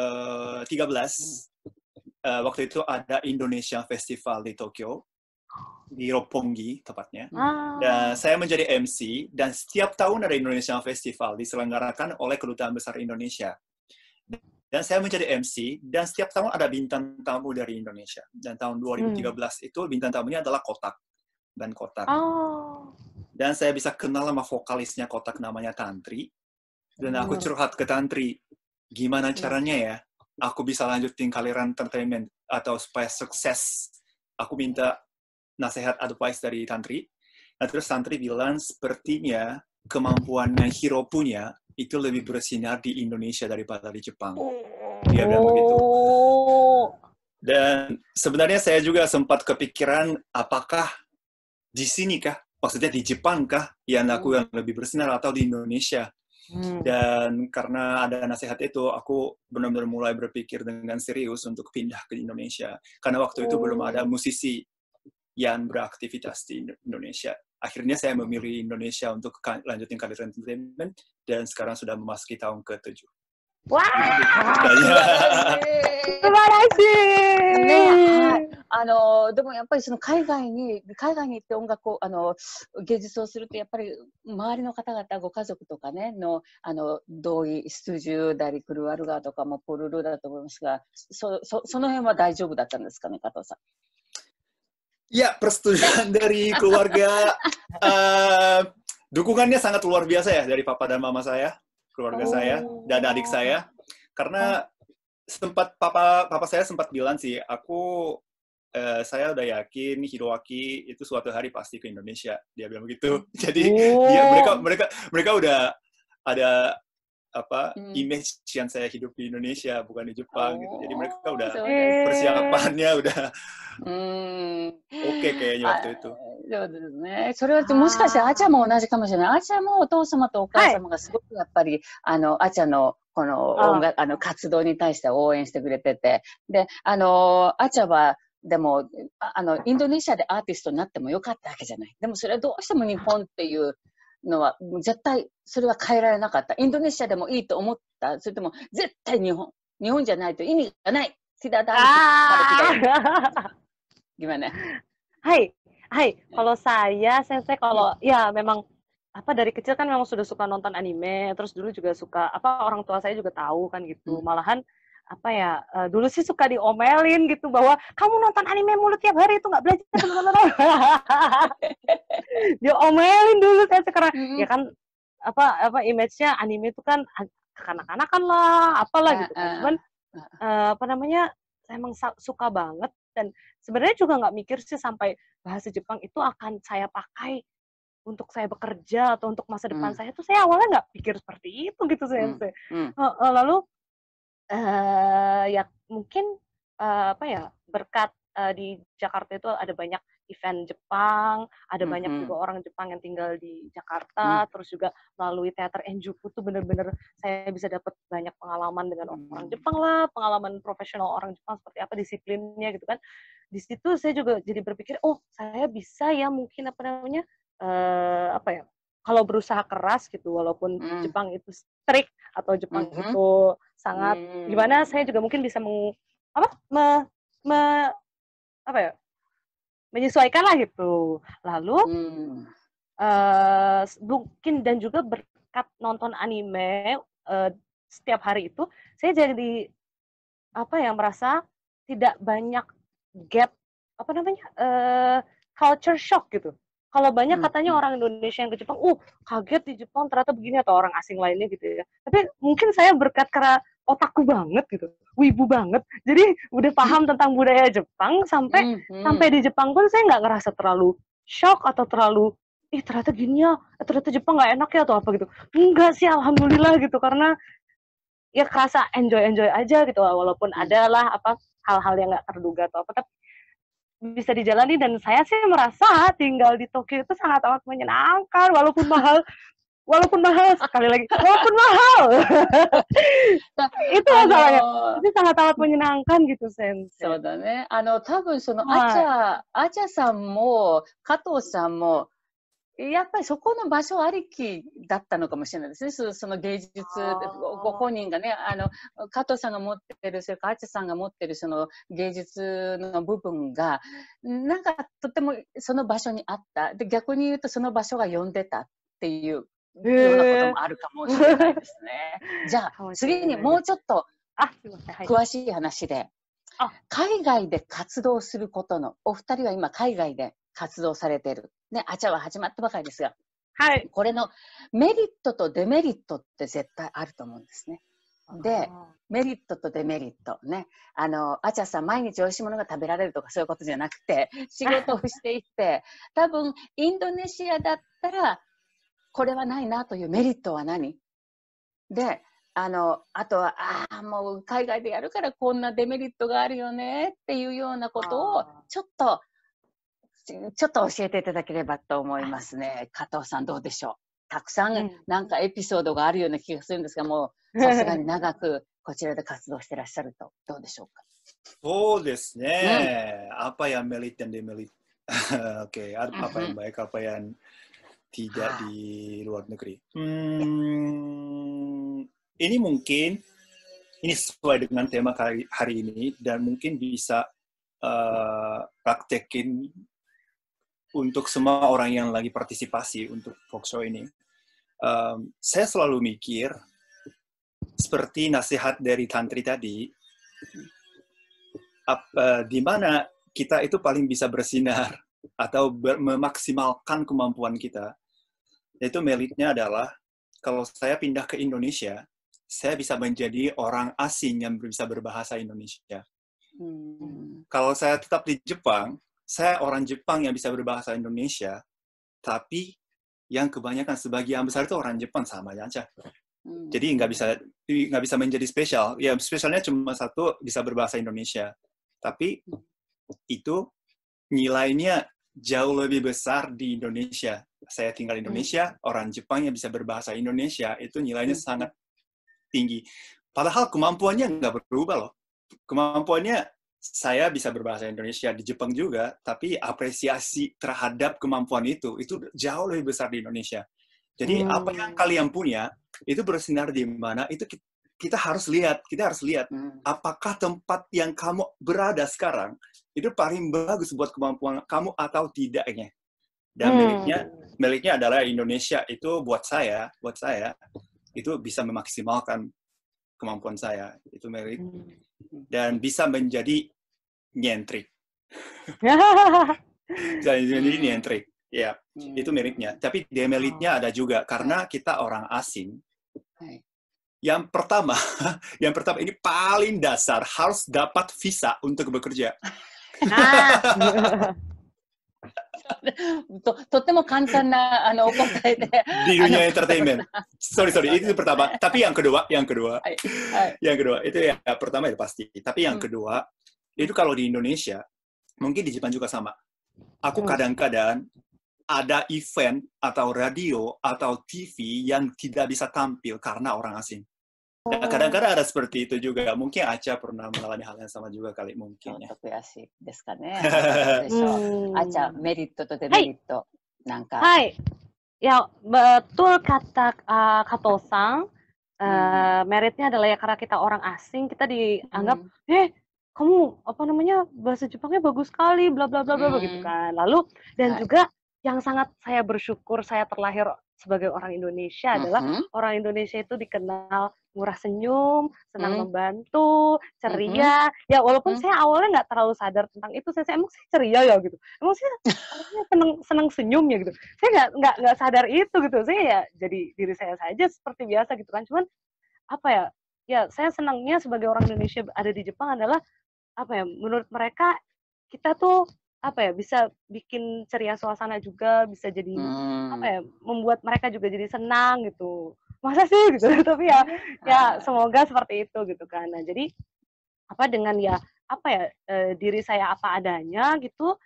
waktu itu ada Indonesia Festival di Tokyo, di Roppongi tepatnya. Dan saya menjadi MC, dan setiap tahun ada Indonesia Festival diselenggarakan oleh Kedutaan Besar Indonesia. Dan saya menjadi MC, dan setiap tahun ada bintang tamu dari Indonesia. Dan tahun 2013 itu bintang tamunya adalah Kotak. Dan Kotak. Dan saya bisa kenal sama vokalisnya Kotak, namanya Tantri. Dan aku curhat ke Tantri, gimana caranya ya aku bisa lanjutin karir entertainment atau supaya sukses. Aku minta nasihat advice dari Tantri. Nah, terus Tantri bilang, sepertinya kemampuan yang Hiro punya itu lebih bersinar di Indonesia daripada di Jepang. Dia bilang begitu. Dan sebenarnya saya juga sempat kepikiran, apakah di sini kah? Maksudnya di Jepang kah yang aku yang lebih bersinar atau di Indonesia? Dan karena ada nasihat itu, aku benar-benar mulai berpikir dengan serius untuk pindah ke Indonesia. Karena waktu itu belum ada musisi yang beraktivitas di Indonesia. Akhirnya saya memilih Indonesia untuk lanjutin karir entertainment, dan sekarang sudah memasuki tahun ke-7. Wah! Subarashi! でもやっぱりその海外に行って音楽を芸術をすると、やっぱり周りの方々、ご家族とかねの同意、ストゥジュダリクルワルガーとかもポルルだと思いますが、その辺は大丈夫だったんですかね、加藤さん。Ya, persetujuan dari keluarga, dukungannya sangat luar biasa ya dari papa dan mama saya, keluarga saya dan adik saya. Karena sempat papa saya sempat bilang sih, saya udah yakin Hiroaki itu suatu hari pasti ke Indonesia. Dia bilang begitu. Jadi mereka udah ada image yang saya hidup di Indonesia bukan di Jepang gitu. Jadi mereka udah persiapannya udah oke kayaknya waktu itu. そうですね。それはもしかしてアチャも同じかもしれない。アチャもお父様とお母様がすごくやっぱりアチャのこの音楽活動に対して応援してくれてて、でアチャはでもインドネシアでアーティストになってもよかったわけじゃない。でもそれはどうしても日本っていうのは絶対それは変えられなかった。インドネシアでもいいと思った。それとも絶対日本じゃないと意味がない。tidak ada. Gimana? Hai, kalau saya kalau ya memang dari kecil kan memang sudah suka nonton anime, terus dulu juga suka orang tua saya juga tahu kan gitu. Malahan dulu sih suka diomelin gitu bahwa kamu nonton anime mulu tiap hari itu nggak belajar teman-teman. Diomelin dulu saya sekarang. Ya kan image-nya anime itu kan kanak-kanakan lah, apalah gitu kan. Cuman saya emang suka banget, dan sebenarnya juga nggak mikir sih sampai bahasa Jepang itu akan saya pakai untuk saya bekerja atau untuk masa depan saya. Tuh saya awalnya nggak pikir seperti itu gitu Sensei. Lalu ya mungkin berkat di Jakarta itu ada banyak event Jepang, ada banyak juga orang Jepang yang tinggal di Jakarta, terus juga melalui teater Enjuku tuh bener-bener saya bisa dapat banyak pengalaman dengan orang Jepang lah, pengalaman profesional orang Jepang seperti apa disiplinnya gitu kan. Di situ saya juga jadi berpikir, oh saya bisa ya mungkin kalau berusaha keras gitu, walaupun Jepang itu strict atau Jepang itu sangat gimana, saya juga mungkin bisa menyesuaikan lah gitu. Lalu mungkin dan juga berkat nonton anime setiap hari itu, saya jadi merasa tidak banyak gap culture shock gitu. Kalau banyak katanya orang Indonesia yang ke Jepang, kaget di Jepang ternyata begini, atau orang asing lainnya gitu ya. Tapi mungkin saya berkat karena otakku banget gitu, wibu banget. Jadi udah paham tentang budaya Jepang, sampai di Jepang pun saya nggak ngerasa terlalu shock atau terlalu, ternyata gini ya, ternyata Jepang nggak enak ya atau apa gitu. Enggak sih, alhamdulillah gitu, karena ya kerasa enjoy aja gitu, walaupun adalah hal-hal yang nggak terduga atau apa, tapi bisa dijalani. Dan saya sih merasa tinggal di Tokyo itu sangat amat menyenangkan, walaupun mahal sekali lagi, walaupun mahal. Itu masalahnya. Itu sangat amat menyenangkan gitu, Sensei. そうだね。多分そのアチャさんも加藤さんもやっぱりそこの場所ありきだったのかもしれないですね。その芸術ご本人がね、加藤さんが持ってる、それからアチャさんが持ってるその芸術の部分がなんかとてもその場所にあった。で、逆に言うとその場所が呼んでたっていうようなこともあるかもしれないですね。じゃあ次にもうちょっと詳しい話で、海外で活動することの、お二人は今海外で活動されている。ね、アチャは始まったばかりですが、はい。これのメリットとデメリットって絶対あると思うんですね。で、メリットとデメリットね。アチャさん毎日美味しいものが食べられるとかそういうことじゃなくて、仕事をしていて、多分インドネシアだったら、これはないなというメリットは何？で、あとは、もう海外でやるからこんなデメリットがあるよねっていうようなことをちょっと教えていただければと思いますね。加藤さんどうでしょう？たくさんなんかエピソードがあるような気がするんですが、もうさすがに長くこちらで活動してらっしゃるとどうでしょうか？そうですね。apa yang merit dan demerit? Oke, apa yang baik, apa yang tidak di luar negeri. Ini mungkin sesuai dengan tema hari ini dan mungkin bisa praktekin untuk semua orang yang lagi partisipasi untuk talk show ini. Saya selalu mikir seperti nasihat dari Tantri tadi, di mana kita itu paling bisa bersinar atau memaksimalkan kemampuan kita. Yaitu meritnya adalah kalau saya pindah ke Indonesia, saya bisa menjadi orang asing yang bisa berbahasa Indonesia. Kalau saya tetap di Jepang, saya orang Jepang yang bisa berbahasa Indonesia, tapi yang kebanyakan sebagian besar itu orang Jepang sama aja. Jadi nggak bisa menjadi spesial. Ya spesialnya cuma satu, bisa berbahasa Indonesia. Tapi itu nilainya jauh lebih besar di Indonesia. Saya tinggal di Indonesia, orang Jepang yang bisa berbahasa Indonesia itu nilainya sangat tinggi. Padahal kemampuannya nggak berubah loh. Kemampuannya saya bisa berbahasa Indonesia di Jepang juga, tapi apresiasi terhadap kemampuan itu jauh lebih besar di Indonesia. Jadi apa yang kalian punya itu bersinar di mana itu kita harus lihat apakah tempat yang kamu berada sekarang itu paling bagus buat kemampuan kamu atau tidaknya. Dan miliknya adalah Indonesia. Itu buat saya itu bisa memaksimalkan kemampuan saya. Itu milik dan bisa menjadi nyentrik. Jadi nyentrik. Ya, itu miliknya. Tapi demelitnya ada juga karena kita orang asing. Yang pertama ini paling dasar, harus dapat visa untuk bekerja. とっても簡単なお答えで。Di dunia entertainment. Sorry, itu pertama. Tapi yang kedua, itu ya pertama itu pasti. Tapi yang kedua, itu kalau di Indonesia, mungkin di Jepang juga sama. Aku kadang-kadang ada event atau radio atau TV yang tidak bisa tampil karena orang asing. Dan kadang-kadang ada seperti itu juga. Mungkin Acha pernah mengalami hal yang sama juga kali mungkin ya. 悔しいですかね。Acha, メリットとデメリットなんか。はい。Ya, betul kata Kato-san. Meritnya adalah ya karena kita orang asing, kita dianggap, kamu apa namanya bahasa Jepangnya bagus sekali, bla bla bla bla gitu kan. Lalu dan juga yang sangat saya bersyukur saya terlahir sebagai orang Indonesia adalah orang Indonesia itu dikenal murah senyum, senang membantu, ceria. Ya walaupun saya awalnya nggak terlalu sadar tentang itu, saya emang saya ceria ya gitu. Emang saya senang senyum ya gitu. Saya nggak sadar itu gitu. Saya ya jadi diri saya saja seperti biasa gitu kan. Cuman apa ya? Ya saya senangnya sebagai orang Indonesia ada di Jepang adalah apa ya? Menurut mereka kita tuh apa ya bisa bikin ceria suasana juga, bisa jadi apa ya membuat mereka juga jadi senang gitu. Masa sih gitu, tapi ya semoga seperti itu gitu kan. Nah jadi apa dengan ya apa ya diri saya apa adanya gitu,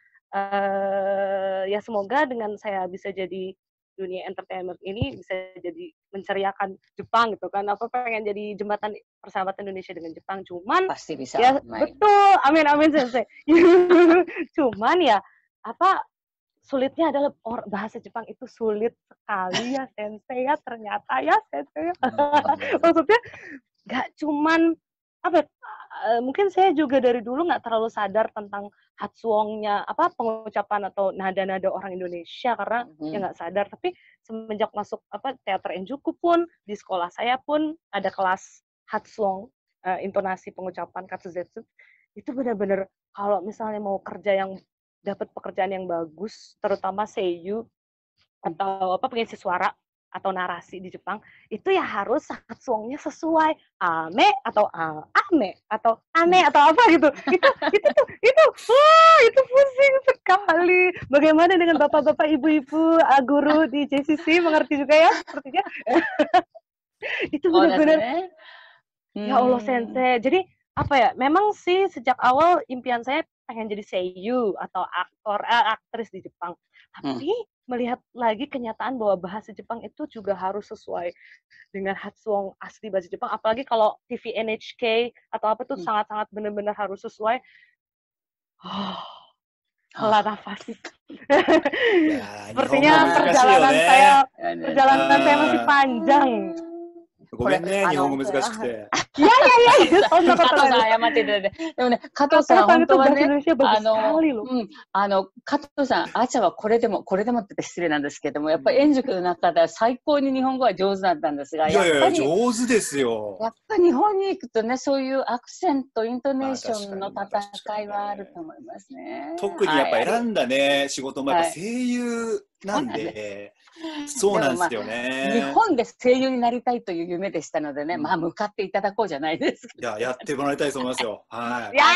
ya semoga dengan saya bisa jadi dunia entertainment ini bisa jadi menceriakan Jepang gitu kan. Apa pengen jadi jembatan persahabatan Indonesia dengan Jepang. Cuman pasti bisa. Ya betul, amin sensei. Cuman ya apa sulitnya adalah bahasa Jepang itu sulit sekali ya sensei ya ternyata ya sensei. Maksudnya nggak cuman apa mungkin saya juga dari dulu nggak terlalu sadar tentang hatsuongnya apa pengucapan atau nada-nada orang Indonesia karena ya nggak sadar, tapi semenjak masuk apa teater Enjuku pun di sekolah saya pun ada kelas hatsuong intonasi pengucapan katsuzetsu itu benar-benar kalau misalnya mau kerja yang dapat pekerjaan yang bagus terutama seiyu atau apa pengisi suara atau narasi di Jepang itu ya harus hatsuongnya sesuai ame atau ame atau ane atau apa gitu itu pusing sekali. Bagaimana dengan bapak-bapak ibu-ibu guru di JCC mengerti juga ya sepertinya. Itu benar-benar ya Allah sensei. Jadi apa ya memang sih sejak awal impian saya pengen jadi seiyu atau aktris di Jepang, tapi melihat lagi kenyataan bahwa bahasa Jepang itu juga harus sesuai dengan hatsuong asli bahasa Jepang, apalagi kalau TV NHK atau apa itu sangat-sangat benar-benar harus sesuai. Hela nafas. Sepertinya perjalanan saya masih panjang. ごめんね、日本語難しくて。いやいやいや、そんなことない。加藤さん謝っていただいて。でもね、加藤さん本当はね、加藤さん、アチャはこれでもって言って失礼なんですけども、やっぱり円塾の中では最高に日本語は上手だったんですが、いやいや、上手ですよ。やっぱり日本に行くとね、そういうアクセント、イントネーションの戦いはあると思いますね。特にやっぱ選んだね、仕事もやっぱ声優なんで、そうなんですよね。日本で声優になりたいという夢でしたのでね、まあ向かっていただこうじゃないですか。いや、やってもらいたいと思いますよ。はい。は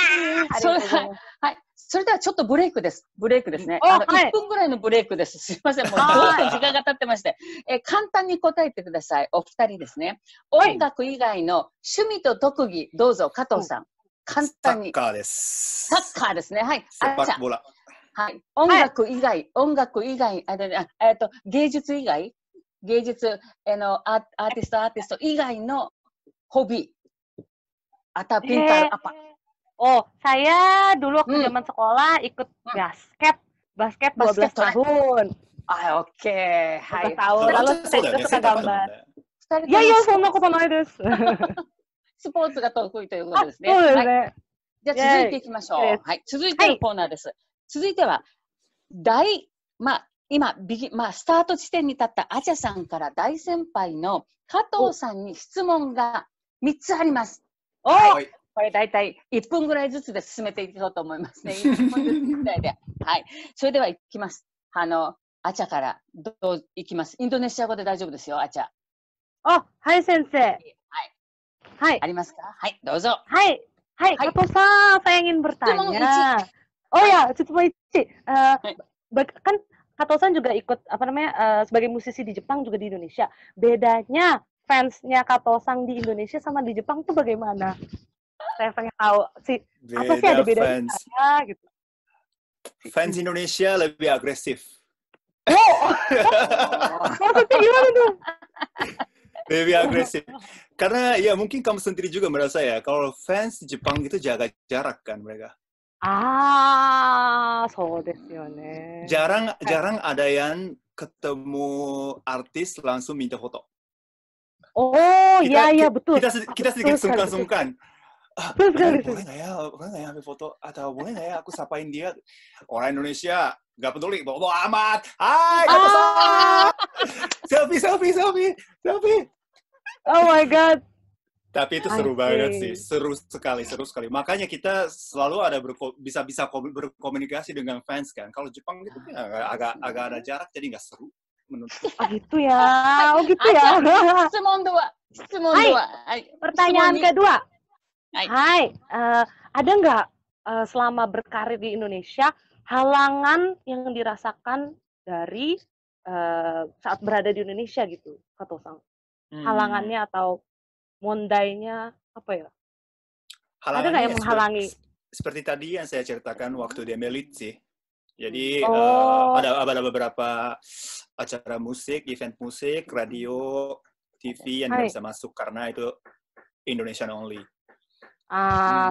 い。それではちょっとブレイクです。ブレイクですね。1分ぐらいのブレイクです。すいません。もうどんどん時間が経ってまして。簡単に答えてください。お二人ですね。音楽以外の趣味と特技、どうぞ、加藤さん。簡単に。サッカーです。サッカーですね。はい。セパボラ。はい。音楽以外、芸術以外、芸術、アーティスト以外のhobi atau pintar apa? Oh, saya dulu waktu zaman sekolah ikut basket 12 tahun. Oke. 12 tahun. Lalu saya suka gambar. Ya,そんなことないです。スポーツが得意ということですね。そうですね。はい、じゃあ続いていきましょう。はい。続いてのコーナーです。はい、続いては、今、スタート地点に立ったアチャさんから大先輩の加藤さんに質問が3つあります。はい。これ大体1分ぐらいずつで進めていこうと思いますね。1分ずつぐらいで。はい。それではいきます。アチャからいきます。インドネシア語で大丈夫ですよ、アチャ。はい、先生。はい。はい。ありますか？はい、どうぞ。はい。Hai, Kato-san, saya ingin bertanya. Oh ya, Tsutomu-ichi. Kan Kato-san juga ikut sebagai musisi di Jepang juga di Indonesia. Bedanya fansnya Kato-san di Indonesia sama di Jepang tuh bagaimana? Saya pengen tahu sih. Apa sih ada bedanya gitu? Fans Indonesia lebih agresif. Maksudnya gimana tuh? Lebih agresif. Karena ya mungkin kamu sendiri juga merasa ya, kalau fans Jepang itu jaga jarak kan mereka. So desu yo ne. Jarang ada yang ketemu artis langsung minta foto. Iya betul. Kita sedikit sungkan-sungkan. Boleh nggak ya ambil foto? Atau boleh nggak ya aku sapain dia? Orang Indonesia nggak peduli, bawa amat. Hai, selfie. Oh my god. Tapi itu seru banget sih, seru sekali. Makanya kita selalu ada bisa berkomunikasi dengan fans kan. Kalau Jepang itu agak ada jarak, jadi nggak seru menurutku. Gitu ya. Gitu ya.質問 dua. Pertanyaan kedua. Hai, ada nggak selama berkarir di Indonesia halangan yang dirasakan dari saat berada di Indonesia gitu, Kato-san? Halangannya atau mondainya apa ya? Ada nggak yang menghalangi? Seperti tadi yang saya ceritakan waktu di Melit sih. Jadi ada beberapa acara musik, event musik, radio, TV yang nggak bisa masuk karena itu Indonesian only.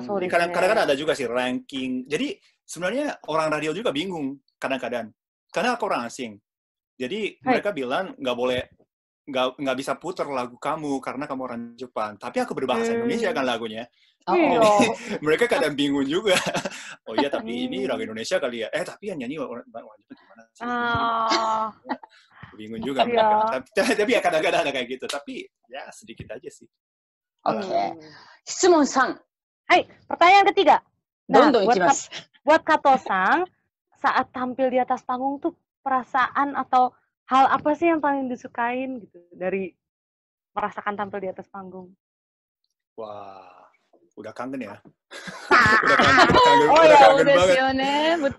Sorry. Kadang-kadang ada juga sih ranking. Jadi sebenarnya orang radio juga bingung kadang-kadang karena aku orang asing. Jadi mereka bilang nggak bisa putar lagu kamu karena kamu orang Jepang. Tapi aku berbahasa Indonesia kan lagunya. Mereka kadang bingung juga. Oh iya, tapi ini lagu Indonesia kali ya. Tapi yang nyanyi orang Jepang gimana sih? Bingung juga mereka. Tapi ya kadang-kadang ada kayak gitu. Tapi ya sedikit aja sih. Oke. Shimon Sang. Hai, pertanyaan ketiga. Buat Kato-san, saat tampil di atas panggung tuh perasaan atau hal apa sih yang paling disukain gitu dari merasakan tampil di atas panggung? Wah, udah kangen ya.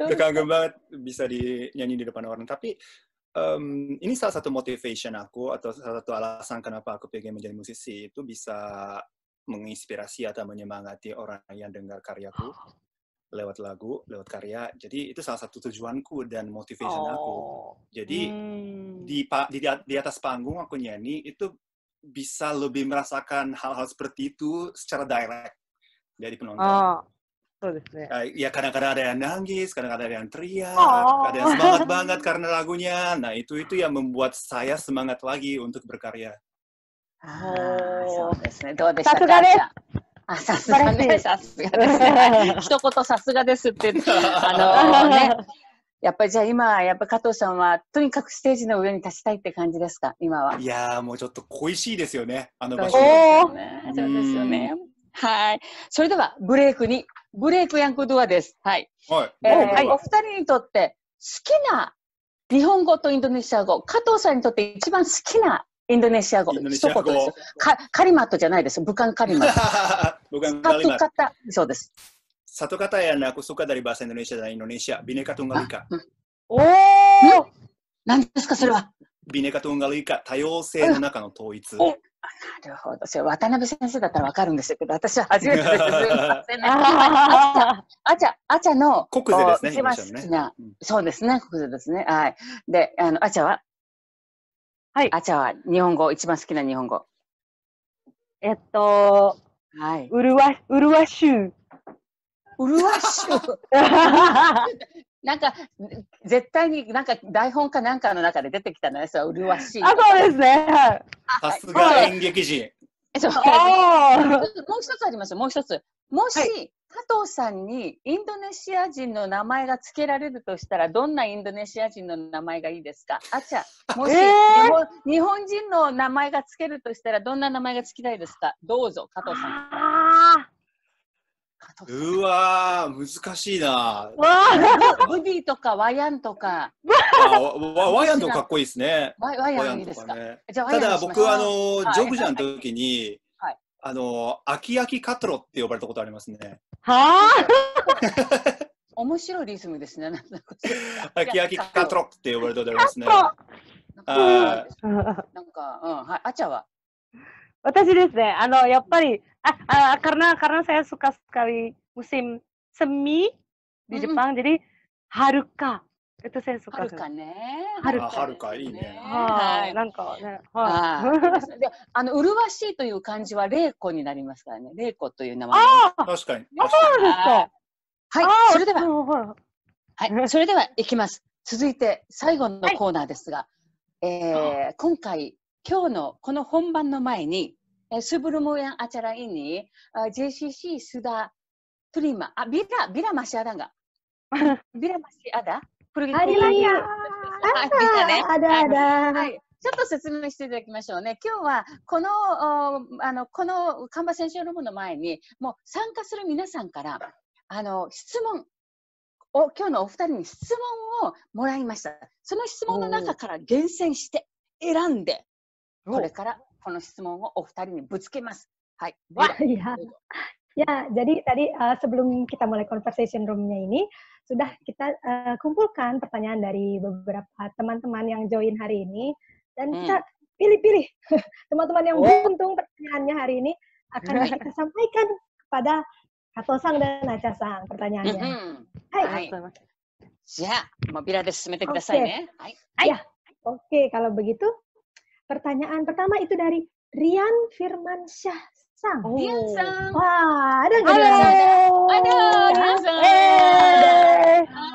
Udah kangen banget bisa dinyanyi di depan orang. Tapi ini salah satu motivation aku atau salah satu alasan kenapa aku pengen menjadi musisi itu bisa menginspirasi atau menyemangati orang yang dengar karyaku lewat lagu, lewat karya. Jadi itu salah satu tujuanku dan motivation aku. Jadi di atas panggung aku nyanyi itu bisa lebih merasakan hal-hal seperti itu secara direct dari penonton. Ya kadang-kadang ada yang nangis, kadang-kadang ada yang teriak, ada yang semangat banget karena lagunya. Nah itu yang membuat saya semangat lagi untuk berkarya. そうですね。どうでしたか？さすがです。さすがですね。一言さすがですって言って、やっぱりじゃあ今、やっぱ加藤さんはとにかくステージの上に立ちたいって感じですか、今は。いやー、もうちょっと恋しいですよね、あの場所。そうですよね。はい。それではブレイクヤングドゥアです。はい。お二人にとって好きな日本語とインドネシア語、加藤さんにとって一番好きなインドネシア語、一言です。カリマットじゃないです。bukan kalimat. Satu kata, そうです。Satu kata yang aku suka dari bahasa Indonesia dan Indonesia, Bhinneka Tunggal Ika. 何ですかそれは。Bhinneka Tunggal Ika、多様性の中の統一。なるほど。それ渡辺先生だったらわかるんですけど、私は初めてです。アチャの国是ですね。一番好きな、そうですね、国是ですね。はい。で、アチャは。はい。アチャは日本語、一番好きな日本語。はい。うるわしゅう。うるわしゅう。なんか、絶対になんか台本かなんかの中で出てきたのよ、そう、うるわしい。そうですね。さすが演劇人。そう。もう一つありますよ、もう一つ。もし、加藤さんにインドネシア人の名前が付けられるとしたら、どんなインドネシア人の名前がいいですか？もし、日本人の名前が付けるとしたら、どんな名前が付きたいですか？どうぞ、加藤さん。うわー、難しいな。ブディとかワヤンとか。ワヤンとかかっこいいですね。ワヤンいいですか？ただ僕、ジョグジャンの時に、アキアキカトロって呼ばれたことありますね。面白いリズムですね。アキアキカトロって呼ばれたことありますね。なんか、あちゃは私ですね、やっぱり、karena saya suka sekali musim semi di Jepang, jadi Haruka. Itu saya suka. Haruka ね。Haruka いいね。なんかね。麗しいという漢字は玲子になりますからね。玲子という名前。確かに。そうですか。はい、それでは、それでは行きます。続いて最後のコーナーですが、今回今日のこの本番の前に、sebelum yang acara ini, JCC sudah terima. Bila masih ada nggak? Bila masih ada? Ada. はい。ちょっと説明していただきましょうね。今日はこのカンバセーションルームの前に、もう参加する皆さんから質問を、今日のお二人に質問をもらいました。その質問の中から厳選して選んで、これからこの質問をお二人にぶつけます。はい。Ya, jadi tadi sebelum kita mulai conversation room-nya ini, sudah kita kumpulkan pertanyaan dari beberapa teman-teman yang join hari ini, dan kita pilih-pilih teman-teman yang beruntung pertanyaannya hari ini akan kita sampaikan kepada Kato-sang dan Acha-sang pertanyaannya. Hai. Ya, Mobila desu, sumete kudasai ne. Ya, oke, kalau begitu pertanyaan pertama itu dari Rian Firmansyah Sang. Rian-sang. Wah, ada nggak? Ada, Rian-sang.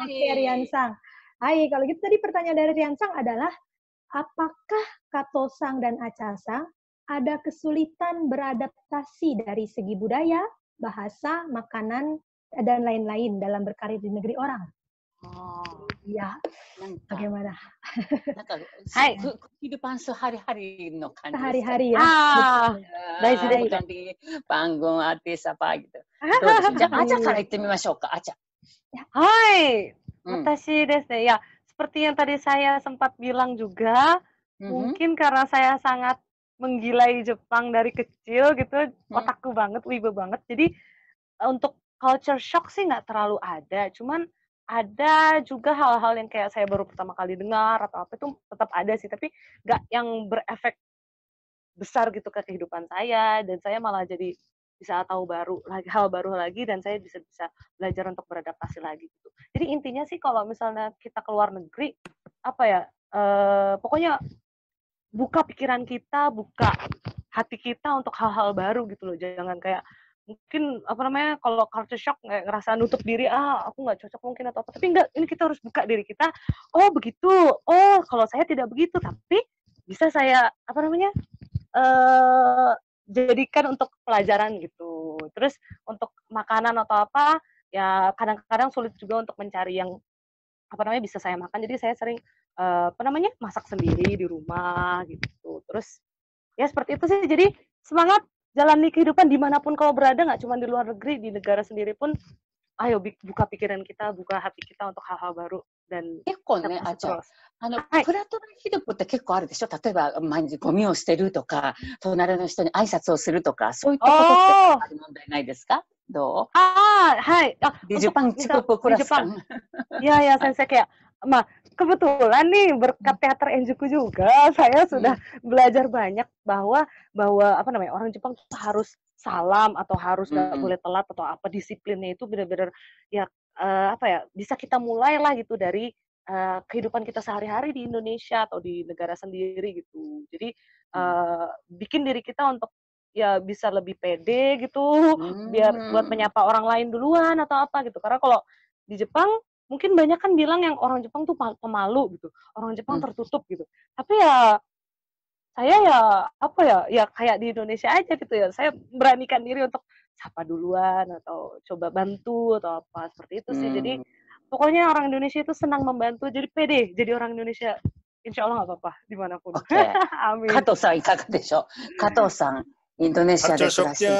Oke, Rian-sang. Hai, kalau gitu tadi pertanyaan dari Rian-sang adalah, apakah Kato-sang dan Acha-sang ada kesulitan beradaptasi dari segi budaya, bahasa, makanan, dan lain-lain dalam berkarir di negeri orang? Iya, bagaimana? Kehidupan sehari-hari no kanji. Sehari-hari ya. Di panggung, artis apa gitu. Achaから言ってみましょうか、Acha. Hai, watashi desu ne. Ya, seperti yang tadi saya sempat bilang juga, mungkin karena saya sangat menggilai Jepang dari kecil gitu, otaku banget, wibu banget. Jadi untuk culture shock sih nggak terlalu ada, cuman ada juga hal-hal yang kayak saya baru pertama kali dengar atau apa itu tetap ada sih, tapi nggak yang berefek besar gitu ke kehidupan saya, dan saya malah jadi bisa tahu hal baru lagi, dan saya bisa belajar untuk beradaptasi lagi gitu. Jadi intinya sih kalau misalnya kita keluar negeri, apa ya, pokoknya buka pikiran kita, buka hati kita untuk hal-hal baru gitu loh. Jangan kayak mungkin kalau culture shock ngerasa nutup diri, aku nggak cocok mungkin atau apa, tapi enggak, ini kita harus buka diri kita, oh begitu, oh kalau saya tidak begitu, tapi bisa saya jadikan untuk pelajaran gitu. Terus untuk makanan atau apa ya, kadang-kadang sulit juga untuk mencari yang bisa saya makan, jadi saya sering masak sendiri di rumah gitu. Terus ya seperti itu sih, jadi semangat jalani kehidupan dimanapun kau berada, nggak cuma di luar negeri, di negara sendiri pun, ayo buka pikiran kita, buka hati kita untuk hal-hal baru. Dan 結構ね、あちゃん、プラトナヒドプって結構あるでしょ。例えば毎日ゴミを捨てるとか、隣の人に挨拶をするとか、そういったことってある問題ないですか？どう？はい。Di Jepang cukup keras kan? Ya, saya kayak, kebetulan nih berkat teater Enjuku juga, saya sudah belajar banyak bahwa orang Jepang tuh harus salam atau harus nggak boleh telat atau apa, disiplinnya itu benar-benar ya bisa kita mulai lah gitu dari kehidupan kita sehari-hari di Indonesia atau di negara sendiri gitu. Jadi bikin diri kita untuk ya bisa lebih pede gitu, biar buat menyapa orang lain duluan atau apa gitu. Karena kalau di Jepang mungkin banyak kan bilang yang orang Jepang tuh pemalu gitu, orang Jepang tertutup gitu. Tapi ya saya ya apa ya kayak di Indonesia aja gitu ya. Saya beranikan diri untuk sapa duluan atau coba bantu atau apa seperti itu sih. Jadi pokoknya orang Indonesia itu senang membantu. Jadi pede jadi orang Indonesia. Insya Allah nggak apa-apa dimanapun. Oke. Amin. 加藤さんいかがでしょう。加藤さん、インドネシアで暮らしていて。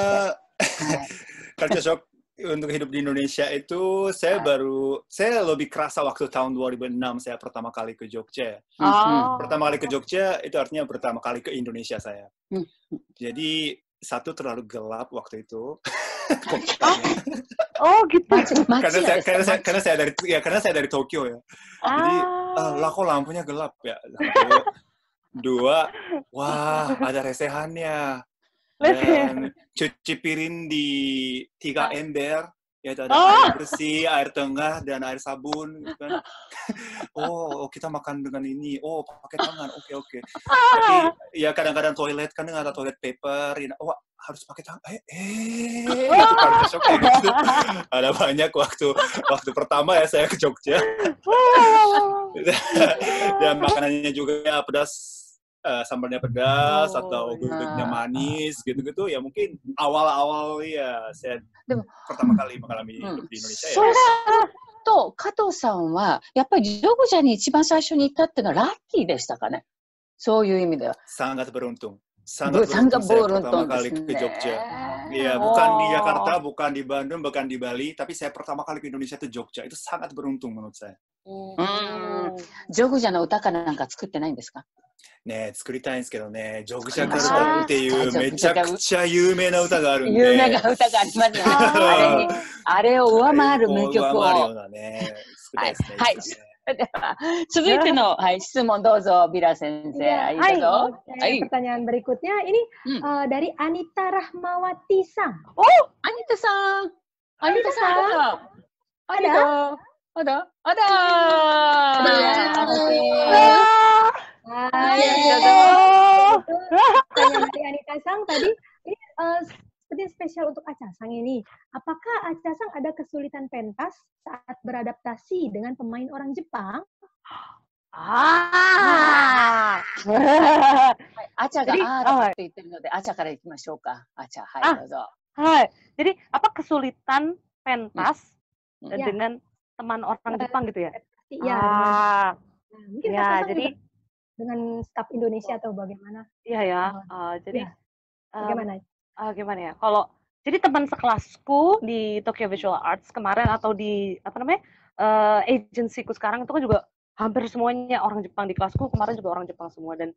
Culture shock untuk hidup di Indonesia itu saya lebih kerasa waktu tahun 2006 saya pertama kali ke Jogja. Pertama kali ke Jogja itu artinya pertama kali ke Indonesia saya. Jadi satu terlalu gelap waktu itu. Oh gitu. Karena saya dari Tokyo ya. Jadi lah kok lampunya gelap ya. Dua, wah ada resehannya. Dan cuci piring di 3 ember, yaitu ada air bersih, air tengah, dan air sabun. Kan. Oh, kita makan dengan ini. Oh, pakai tangan. Oke. Tapi ya kadang-kadang toilet kan ada toilet paper. Oh, harus pakai tangan. Itu kayak gitu. Ada banyak waktu pertama ya saya ke Jogja. Dan makanannya juga ya, pedas. Sambalnya pedas atau gudegnya manis gitu-gitu ya mungkin awal-awal ya saya pertama kali mengalami hidup di Indonesia ya. そうすると加藤さんはやっぱりジョグジャに一番最初に行ったっていうのはラッキーでしたかね。そういう意味では。Sangat beruntung. Sangat beruntung saya pertama kali ke Jogja. Iya, bukan di Jakarta, bukan di Bandung, bukan di Bali, tapi saya pertama kali ke Indonesia itu Jogja. Itu sangat beruntung menurut saya. ジョグジャの歌かなんか作ってないんですか？ね、作りたいんですけどね、ジョグジャカルタっていうめちゃくちゃ有名な歌があるんで。有名な歌がありますよね。あれを上回る名曲を。上回るようなね、作りたいですね。はい。では続いての、質問どうぞ、ビラ先生。Pertanyaan berikutnya ini dari Anita Rahmawati Sang. Oh, Anita Sang. Anita Sang. Ada. Pertanyaan dari Anita Sang tadi ini seperti spesial untuk Acha Sang ini. Apakah Acha Sang ada kesulitan pentas saat beradaptasi dengan pemain orang Jepang? アチャがって言ってるので、アチャから行きましょうか。アチャ、はい、どうぞ。はい。Jadi apa kesulitan pentas dengan teman orang Jepang gitu ya? Iya. Mungkin ya, jadi dengan staf Indonesia atau bagaimana? Iya ya. Jadi bagaimana? Gimana ya? Kalau jadi teman sekelasku di Tokyo Visual Arts kemarin atau di agensiku sekarang itu kan juga hampir semuanya orang Jepang di kelasku kemarin juga orang Jepang semua dan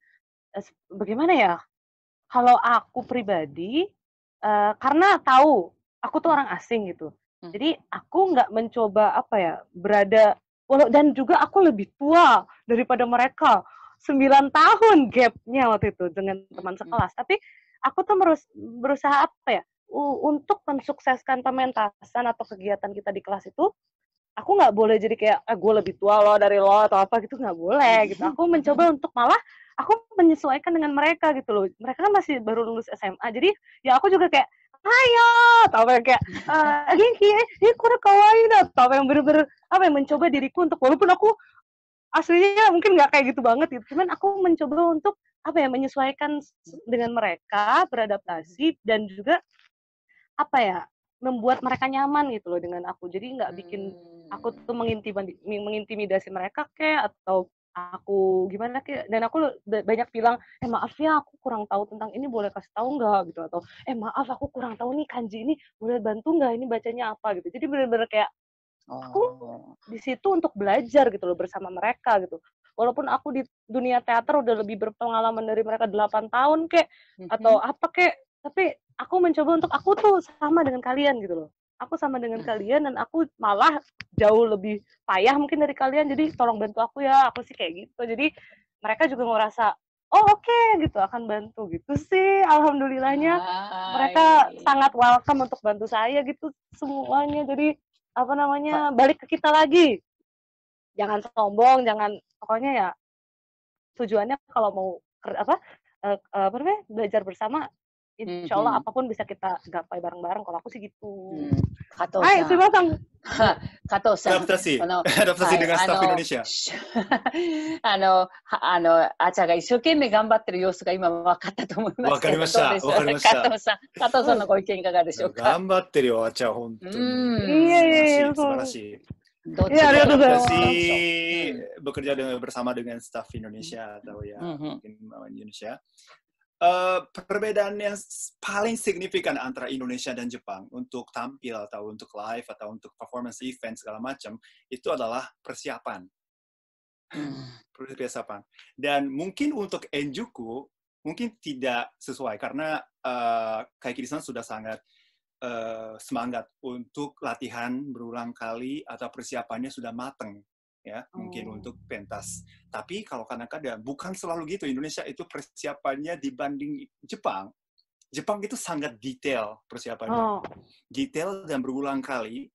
bagaimana ya? Kalau aku pribadi karena tahu aku tuh orang asing gitu. Jadi aku nggak mencoba berada dan juga aku lebih tua daripada mereka 9 tahun gapnya waktu itu dengan teman sekelas. Tapi aku tuh berusaha untuk mensukseskan pementasan atau kegiatan kita di kelas itu. Aku nggak boleh jadi kayak gue lebih tua loh dari lo atau apa gitu, nggak boleh gitu. Aku mencoba untuk malah aku menyesuaikan dengan mereka gitu loh. Mereka kan masih baru lulus SMA, jadi ya aku juga kayak ayo, atau kayak genki, kore kawaii da, atau yang bener-bener yang mencoba diriku untuk walaupun aku aslinya mungkin nggak kayak gitu banget gitu, cuman aku mencoba untuk menyesuaikan dengan mereka, beradaptasi dan juga membuat mereka nyaman gitu loh dengan aku. Jadi nggak bikin aku tuh mengintimidasi mereka atau aku gimana dan aku banyak bilang maaf ya aku kurang tahu tentang ini, boleh kasih tahu nggak gitu, atau maaf aku kurang tahu nih kanji ini, boleh bantu nggak ini bacanya apa gitu. Jadi benar-benar kayak aku di situ untuk belajar gitu loh bersama mereka gitu. Walaupun aku di dunia teater udah lebih berpengalaman dari mereka 8 tahun atau tapi aku mencoba untuk aku tuh sama dengan kalian gitu loh. Aku sama dengan kalian dan aku malah jauh lebih payah mungkin dari kalian, jadi tolong bantu aku ya, aku sih kayak gitu. Jadi mereka juga ngerasa oke, gitu akan bantu gitu sih. Alhamdulillahnya mereka sangat welcome untuk bantu saya gitu semuanya. Jadi balik ke kita lagi, jangan sombong, jangan pokoknya ya tujuannya kalau mau belajar bersama insya Allah apapun bisa kita gapai bareng-bareng. Kalau aku sih gitu. Kato-san. Hai, sumimasen. Kato-san. Adaptasi dengan staf Indonesia. あちゃが一生懸命頑張ってる様子が今分かったと思いますけど、わかりました。加藤さんのご意見いかがでしょうか。頑張ってるよ、あちゃ、本当に。素晴らしい。Adaptasi bekerja bersama dengan staf Indonesia atau ya mungkin Indonesia. Perbedaan yang paling signifikan antara Indonesia dan Jepang untuk tampil atau untuk live atau untuk performance event segala macam itu adalah persiapan. Persiapan. Dan mungkin untuk Enjuku mungkin tidak sesuai karena Kaikiri-san sudah sangat semangat untuk latihan berulang kali atau persiapannya sudah matang. Ya, mungkin untuk pentas. Tapi kalau kadang-kadang bukan selalu gitu. Indonesia itu persiapannya dibanding Jepang. Jepang itu sangat detail persiapannya. Detail dan berulang kali.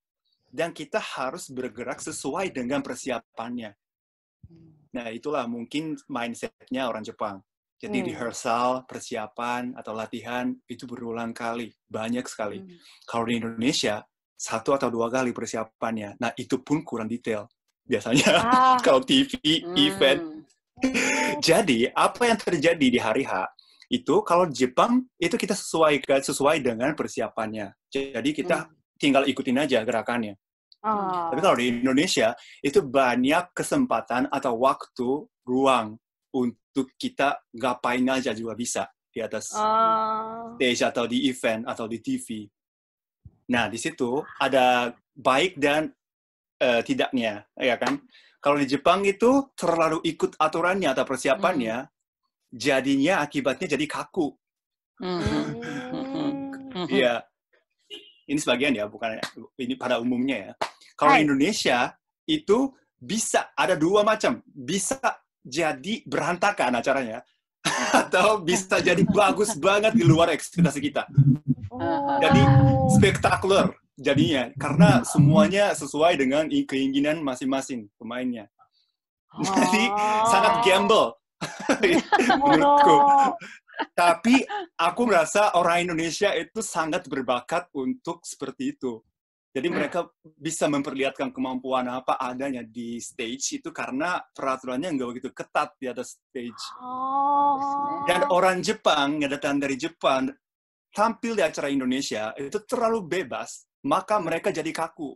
Dan kita harus bergerak sesuai dengan persiapannya. Nah, itulah mungkin mindset-nya orang Jepang. Jadi rehearsal, persiapan, atau latihan itu berulang kali. Banyak sekali. Kalau di Indonesia, 1 atau 2 kali persiapannya. Nah, itu pun kurang detail. Biasanya kalau TV, event. Jadi, apa yang terjadi di hari H, itu kalau Jepang, itu kita sesuai dengan persiapannya. Jadi, kita tinggal ikutin aja gerakannya. Tapi kalau di Indonesia, itu banyak kesempatan atau waktu, ruang untuk kita ngapain aja juga bisa di atas stage atau di event atau di TV. Nah, di situ ada baik dan tidaknya, ya kan? Kalau di Jepang itu terlalu ikut aturannya atau persiapannya, jadinya akibatnya jadi kaku. Iya, ini sebagian ya, bukan ini pada umumnya ya. Kalau di Indonesia itu bisa ada 2 macam, bisa jadi berantakan acaranya, atau bisa jadi bagus banget di luar ekspektasi kita. Jadi spektakuler. Jadinya, karena semuanya sesuai dengan keinginan masing-masing pemainnya. Jadi, sangat gamble. Menurutku. Tapi, aku merasa orang Indonesia itu sangat berbakat untuk seperti itu. Jadi, mereka bisa memperlihatkan kemampuan apa adanya di stage itu karena peraturannya nggak begitu ketat di atas stage. Dan orang Jepang, yang datang dari Jepang, tampil di acara Indonesia, itu terlalu bebas. Maka mereka jadi kaku.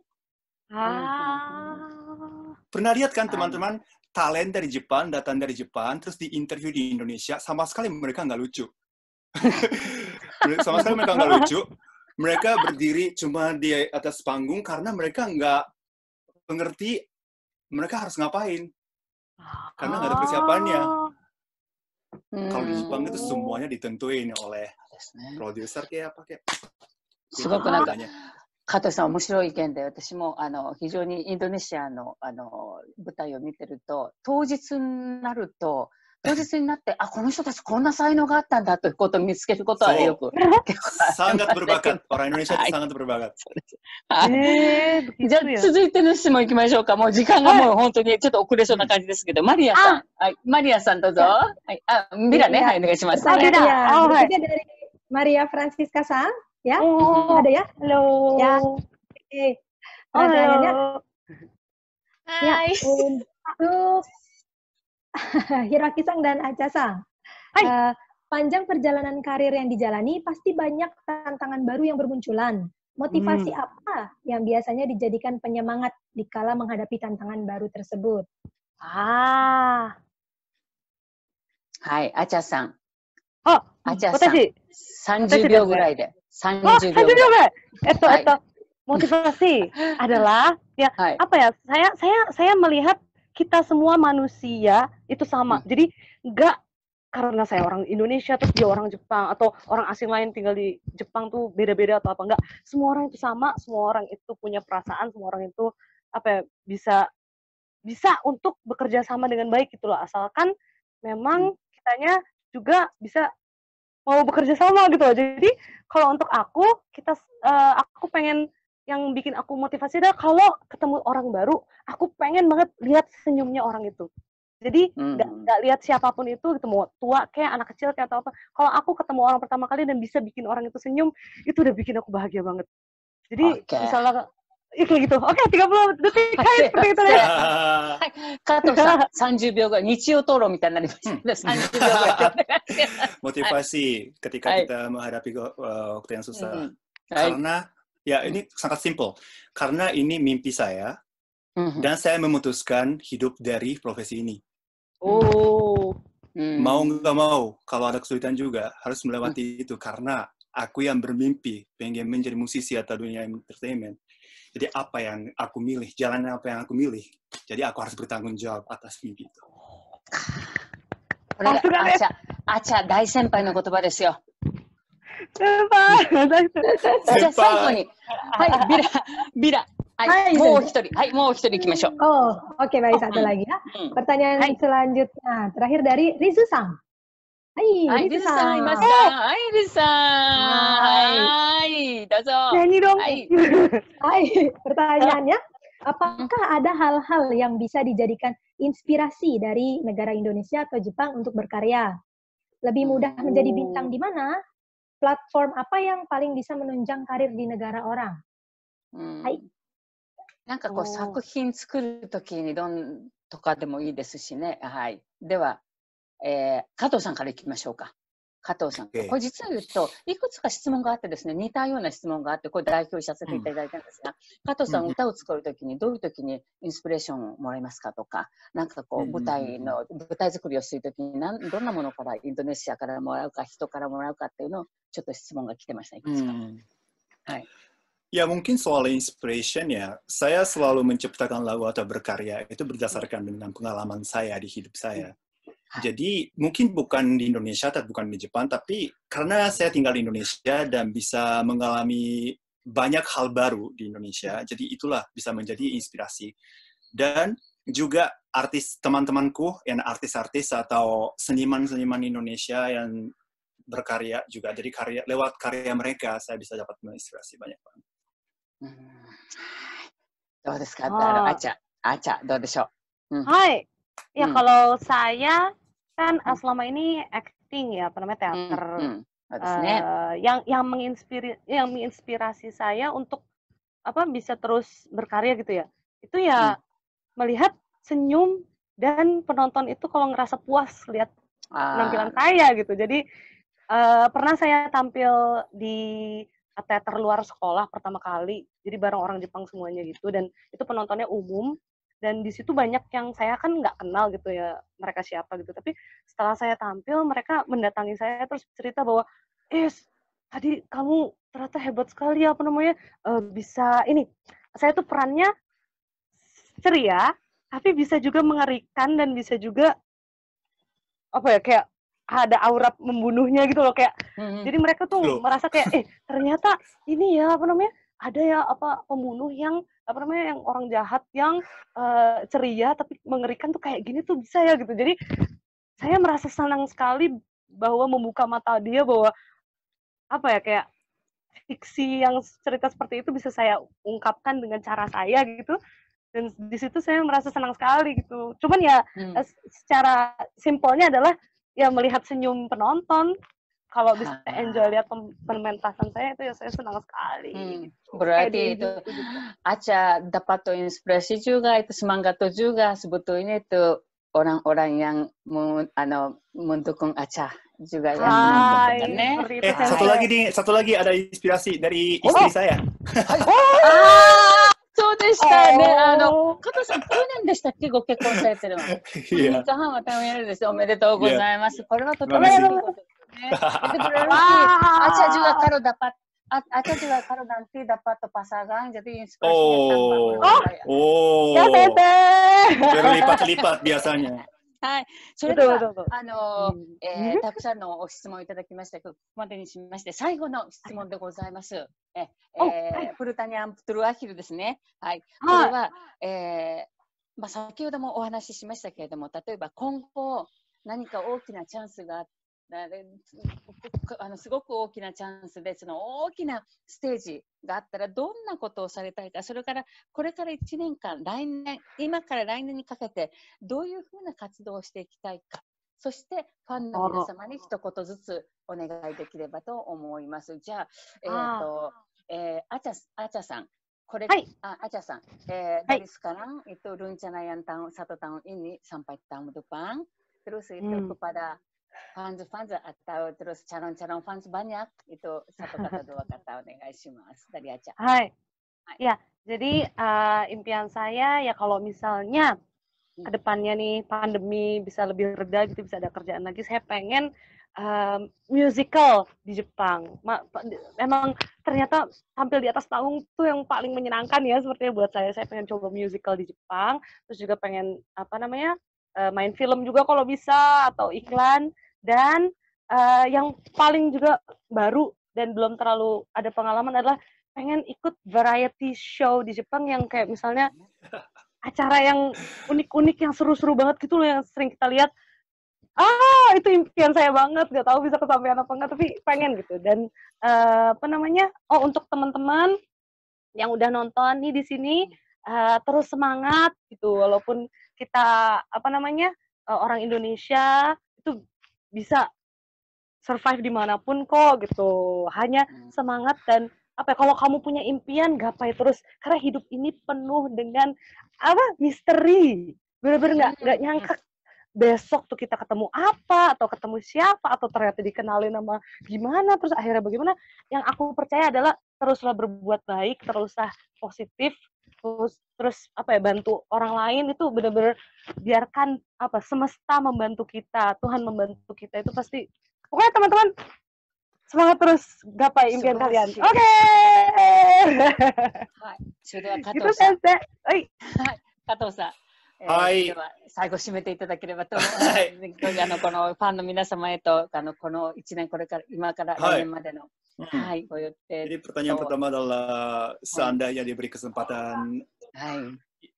Pernah lihat kan teman-teman, talent dari Jepang, datang dari Jepang, terus diinterview di Indonesia, sama sekali mereka nggak lucu. Sama sekali mereka nggak lucu. Mereka berdiri cuma di atas panggung karena mereka nggak mengerti mereka harus ngapain. Karena nggak ada persiapannya. Kalau di Jepang itu semuanya ditentuin oleh produser kayak apa kayak. すごくなんか、加藤さん面白い意見で、私も非常にインドネシアの舞台を見てると、当日になると、当日になって、あ、この人たちこんな才能があったんだということを見つけることはよく。sangat berbakat. Orang Indonesia itu sangat berbakat. じゃあ続いての質問いきましょうか。もう時間がもう本当にちょっと遅れそうな感じですけど、マリアさん。はい、マリアさんどうぞ。はい、ミラね、はい、お願いします。Maria dari Maria Francisca Sang. Ya, ada ya? Halo. Ya, pertanyaannya. Ya, untuk Hiraki-san dan Acha-san. Panjang perjalanan karir yang dijalani, pasti banyak tantangan baru yang bermunculan. Motivasi apa yang biasanya dijadikan penyemangat dikala menghadapi tantangan baru tersebut? Hai, Acha-san. Acha-san. 30秒ぐらいで。30秒。Motivasi adalah ya apa ya? Saya melihat kita semua manusia itu sama. Jadi nggak karena saya orang Indonesia terus dia orang Jepang atau orang asing lain tinggal di Jepang tuh beda-beda atau apa enggak. Semua orang itu sama, semua orang itu punya perasaan, semua orang itu apa ya, bisa untuk bekerja sama dengan baik gitu loh. Asalkan memang kitanya juga bisa mau bekerja sama gitu loh. Jadi kalau untuk aku pengen yang bikin aku motivasi adalah kalau ketemu orang baru, aku pengen banget lihat senyumnya orang itu. Jadi nggak lihat siapapun itu gitu, mau tua kayak anak kecil kayak atau apa. Kalau aku ketemu orang pertama kali dan bisa bikin orang itu senyum, itu udah bikin aku bahagia banget. Jadi misalnya kayak gitu. Oke, 30 detik seperti itu deh. Katoさん、30秒後、日曜討論みたいになりました。30秒後。Motivasi ketika kita menghadapi waktu yang susah. Karena, ya ini sangat simpel. Karena ini mimpi saya, dan saya memutuskan hidup dari profesi ini. Mau nggak mau, kalau ada kesulitan juga, harus melewati itu. Karena aku yang bermimpi, pengen menjadi musisi atau dunia entertainment. Jadi apa yang aku milih, jalan apa yang aku milih. Jadi aku harus bertanggung jawab atas mimpi itu. これがあちゃ大先輩の言葉ですよ。先輩。じゃあ最後に、はい、ビラ。はい、もう一人行きましょう。Oke, baik, satu lagi ya. Pertanyaan selanjutnya, terakhir dari Rizu-san. Hai, Rizu-san, Hai, Rizu-san. Hai, dozo. Nyanyi dong. Hai, pertanyaannya, apakah ada hal-hal yang bisa dijadikan inspirasi dari negara Indonesia atau Jepang untuk berkarya? Lebih mudah menjadi bintang di mana? Platform apa yang paling bisa menunjang karir di negara orang? Hai. なんかこう作品作るときにとかでもいいですしね。はい。では、加藤さんからいきましょうか。加藤さん。これ実は言うと、いくつか質問があってですね、似たような質問があって、これ代表させていただいたんですが、加藤さん、歌を作るときにどういうときにインスピレーションをもらえますかとか、なんかこう、舞台作りをするときにどんなものからインドネシアからもらうか、人からもらうかっていうのを、ちょっと質問が来てました。いくつか。はい。Ya mungkin soal inspiration ya, saya selalu menciptakan lagu atau berkarya itu berdasarkan dengan pengalaman saya di hidup saya. Jadi mungkin bukan di Indonesia atau bukan di Jepang, tapi karena saya tinggal di Indonesia dan bisa mengalami banyak hal baru di Indonesia, jadi itulah bisa menjadi inspirasi. Dan juga teman-temanku yang artis-artis atau seniman-seniman Indonesia yang berkarya juga, jadi lewat karya mereka saya bisa dapat menginspirasi banyak banget. どうですか、あちゃ、どうでしょう。はい。Ya kalau saya kan selama ini acting ya, apa namanya teater. Yang menginspirasi saya untuk bisa terus berkarya gitu ya. Itu ya melihat senyum dan penonton itu kalau ngerasa puas lihat penampilan saya gitu. Jadi pernah saya tampil di teater luar sekolah pertama kali, jadi bareng orang Jepang semuanya gitu, dan itu penontonnya umum, dan di situ banyak yang saya kan nggak kenal gitu ya, mereka siapa gitu, tapi setelah saya tampil, mereka mendatangi saya terus cerita bahwa, tadi kamu ternyata hebat sekali ya, bisa ini, saya tuh perannya ceria, tapi bisa juga mengerikan dan bisa juga kayak ada aura membunuhnya gitu loh, kayak jadi mereka tuh merasa kayak ternyata ini ya ada ya pembunuh yang yang orang jahat yang ceria tapi mengerikan tuh kayak gini tuh bisa ya gitu. Jadi saya merasa senang sekali bahwa membuka mata dia bahwa kayak fiksi yang cerita seperti itu bisa saya ungkapkan dengan cara saya gitu. Dan di situ saya merasa senang sekali gitu. Cuman ya secara simpelnya adalah ya melihat senyum penonton, kalau bisa enjoy lihat pementasan saya itu ya saya senang sekali. Berarti itu Acha dapat inspirasi juga, itu semangat juga sebetulnya itu orang-orang yang mendukung Acha juga ya. Satu lagi ada inspirasi dari istri saya. そうでしたね。加藤さん、去年でしたっけ、ご結婚されてるの。2日半はタイムです。おめでとうございます。これはとてもいいことですね。Acha juga kalau nanti dapat pasangan, jadi inspirasinya tambah. Ya, Teteh. Berlipat-lipat biasanya. はい。それでは、たくさんの質問いただきましたけど、ここまでにしまして、最後の質問でございます。プルタニャンプトゥルアヒルですね。はい。これは、先ほどもお話ししましたけれども、例えば今後、何か大きなチャンスがあっすごく大きなチャンスで、その大きなステージがあったらどんなことをされたいか、それからこれから1年間、今から来年にかけてどういうふうな活動をしていきたいか、そしてファンの皆様に一言ずつお願いできればと思います。じゃあ、あちゃさん、これ、あちゃさん、dari sekarang itu rencana yang satu tahun ini sampai tahun depan, terus itu kepada fans atau terus calon-calon fans banyak, itu satu kata dua kata onegaishimasu dari Acha. Hai. Ya, jadi impian saya ya kalau misalnya kedepannya nih pandemi bisa lebih reda gitu, bisa ada kerjaan lagi, saya pengen musical di Jepang. Memang ternyata tampil di atas panggung tuh yang paling menyenangkan ya, sepertinya buat saya. Saya pengen coba musical di Jepang, terus juga pengen main film juga kalau bisa, atau iklan. Dan yang paling juga baru dan belum terlalu ada pengalaman adalah pengen ikut variety show di Jepang yang kayak misalnya acara yang unik-unik, yang seru-seru banget gitu loh, yang sering kita lihat. Itu impian saya banget, gak tahu bisa kesampaian apa enggak, tapi pengen gitu. Dan untuk teman-teman yang udah nonton nih di sini, terus semangat gitu, walaupun kita orang Indonesia itu bisa survive dimanapun kok gitu. Hanya semangat dan kalau kamu punya impian, gapai terus, karena hidup ini penuh dengan misteri. Bener-bener nggak nyangka besok tuh kita ketemu apa, atau ketemu siapa, atau ternyata dikenalin sama gimana, terus akhirnya bagaimana. Yang aku percaya adalah teruslah berbuat baik, teruslah positif, terus bantu orang lain. Itu benar-benar biarkan semesta membantu kita, Tuhan membantu kita, itu pasti. Pokoknya teman-teman semangat terus gapai impian kalian. Oke. Sudah Gitu Sensei. Kato-san. はい。では最後締めていただければと思います。はい、このファンの皆様へとこの1年これから今から来年までの、ご予定。Jadi pertanyaan pertama adalah seandainya diberi kesempatan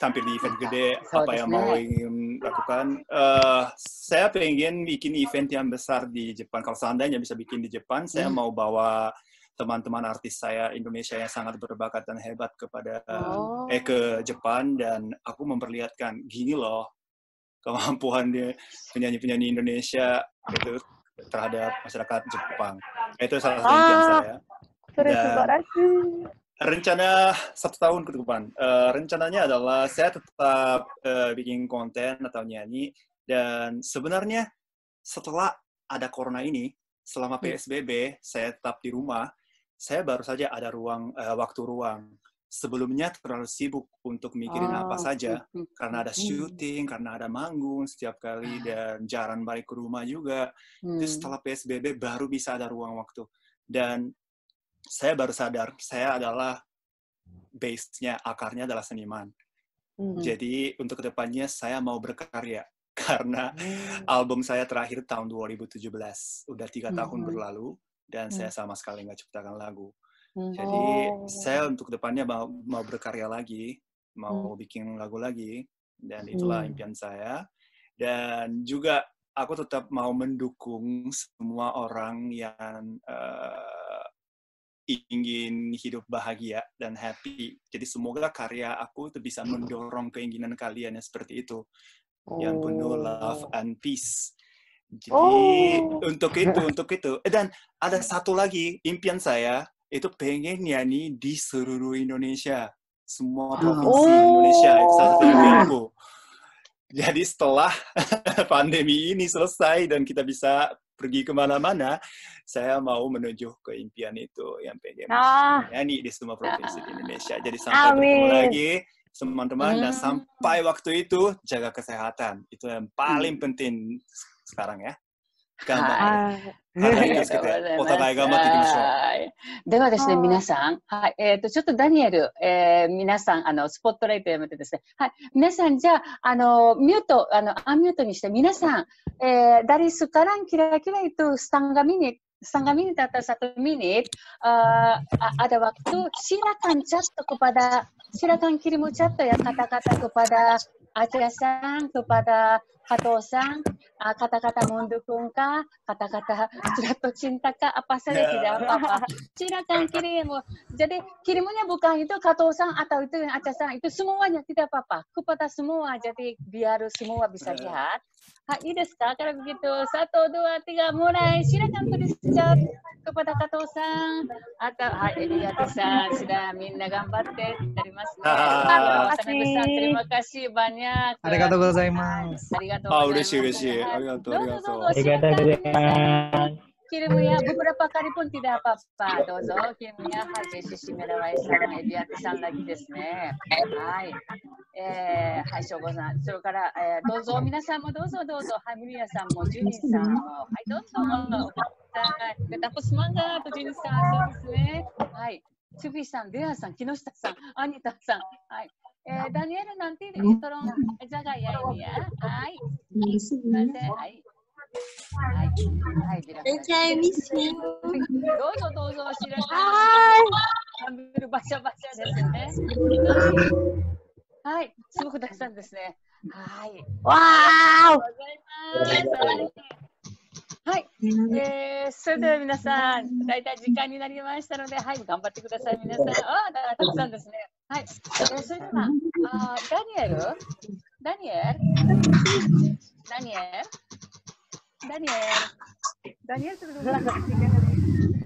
tampil di event gede, apa yang mau ingin lakukan? Saya pengen bikin event yang besar di Jepang. Kalau seandainya bisa bikin di Jepang, saya mau bawa teman-teman artis saya Indonesia yang sangat berbakat dan hebat ke Jepang, dan aku memperlihatkan gini loh kemampuan penyanyi-penyanyi Indonesia itu terhadap masyarakat Jepang. Itu salah satu impian saya. Dan rencana 1 tahun ke depan, rencananya adalah saya tetap bikin konten atau nyanyi, dan sebenarnya setelah ada corona ini, selama PSBB saya tetap di rumah. Saya baru saja ada waktu ruang. Sebelumnya terlalu sibuk untuk mikirin apa saja, karena ada syuting, karena ada manggung setiap kali, dan jarang balik ke rumah juga. Terus setelah PSBB baru bisa ada ruang waktu. Dan saya baru sadar, saya adalah base-nya, akarnya adalah seniman. Jadi untuk kedepannya saya mau berkarya. Karena album saya terakhir tahun 2017. Udah 3 tahun berlalu. Dan saya sama sekali nggak ciptakan lagu. Jadi saya untuk depannya mau berkarya lagi, mau bikin lagu lagi, dan itulah impian saya. Dan juga aku tetap mau mendukung semua orang yang ingin hidup bahagia dan happy. Jadi semoga karya aku itu bisa mendorong keinginan kalian yang seperti itu, yang penuh love and peace. Jadi untuk itu. Dan ada satu lagi impian saya, itu pengen nyanyi di seluruh Indonesia, semua provinsi Indonesia, itu salah satu impianku. Jadi setelah pandemi ini selesai dan kita bisa pergi kemana-mana, saya mau menuju ke impian itu, yang pengen nyanyi di semua provinsi di Indonesia. Jadi sampai bertemu lagi teman-teman, dan sampai waktu itu jaga kesehatan, itu yang paling penting sekarang ya. 頑張って。お互い頑張っていきましょう。ではですね、皆さん、ちょっとダニエル、皆さん、スポットライトやめてですね、皆さん、じゃあ、アンミュートにして、皆さん、dari sekarang kira-kira itu setengah menit atau 1 menit, ada waktu, silakan kirim chat ya, kata-kata kepada Acha-san, kepada Kata-kata kata-kata mendukung kah, kata-kata jatuh cinta kah, apa saja tidak apa-apa. Silakan kirim. Jadi kirimnya bukan itu kata-kata atau itu yang Aca-san, itu semuanya tidak apa-apa. Kepada semua, jadi biar semua bisa lihat. Ini desu ka? Kalau begitu, 1, 2, 3, mulai. Silakan tulis chat kepada Kato-san atau Eliati-san sudah minna gambatte terimasu. Terima kasih banyak. Arigatou gozaimasu.嬉しい。ありがとう。Kirimnya beberapa kali pun tidak apa-apa. Dozo, kirimnya JCC Merawai-san, Eliati-san lagi desu ne. Hai. Hai, Shogo-san. それから、どうぞ、皆さんもどうぞ。はい、ミリアさんも、ジュニさんも。はい、どうぞ。Tapos semangat, Juni san. そうですね。はい。チュビさん、デアさん、木下さん、アニタさん。はい。Daniel nanti tolong jaga ya ini ya. Hai. Hai. I miss you. どうぞ、sambil baca-bacaですね。はい、すごくたくさんですね。はい。わーはい、それでは皆さん、だいたい時間になりましたので、はい、頑張ってください、皆さん。たくさんですね。はい、それでは、ダニエル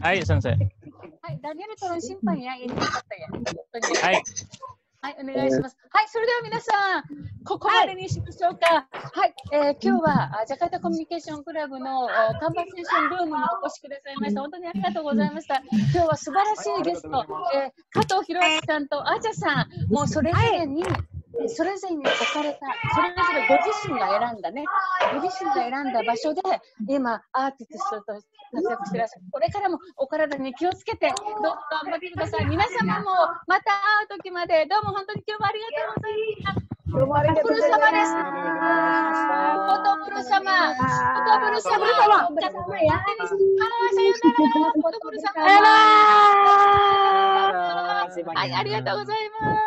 はい、先生。はい、ダニエルtolong simpan ya, ini kata ya. はい。はい、お願いします。はい、それでは皆さん、ここまでにしましょうか。はい、今日はジャカルタコミュニケーションクラブのカンバセーションルームにお越しくださいました。本当にありがとうございました。今日は素晴らしいゲスト、加藤博明さんとアーチャさん、もうそれぞれに置かれた、それぞれご自身が選んだね、ご自身が選んだ場所で、今、アーティストと活躍していらっしゃる。これからもお体に気をつけて、どうぞ頑張ってください。皆様もまた会う時まで、どうも本当に今日もありがとうございました。お父様です。お父様。さよなら。お父様。はい、ありがとうございます。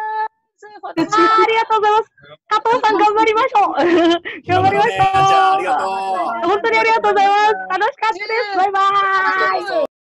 ありがとうございます。加藤さん、頑張りましょう。頑張りましょう。ありがとう。本当にありがとうございます。楽しかったです。バイバーイ。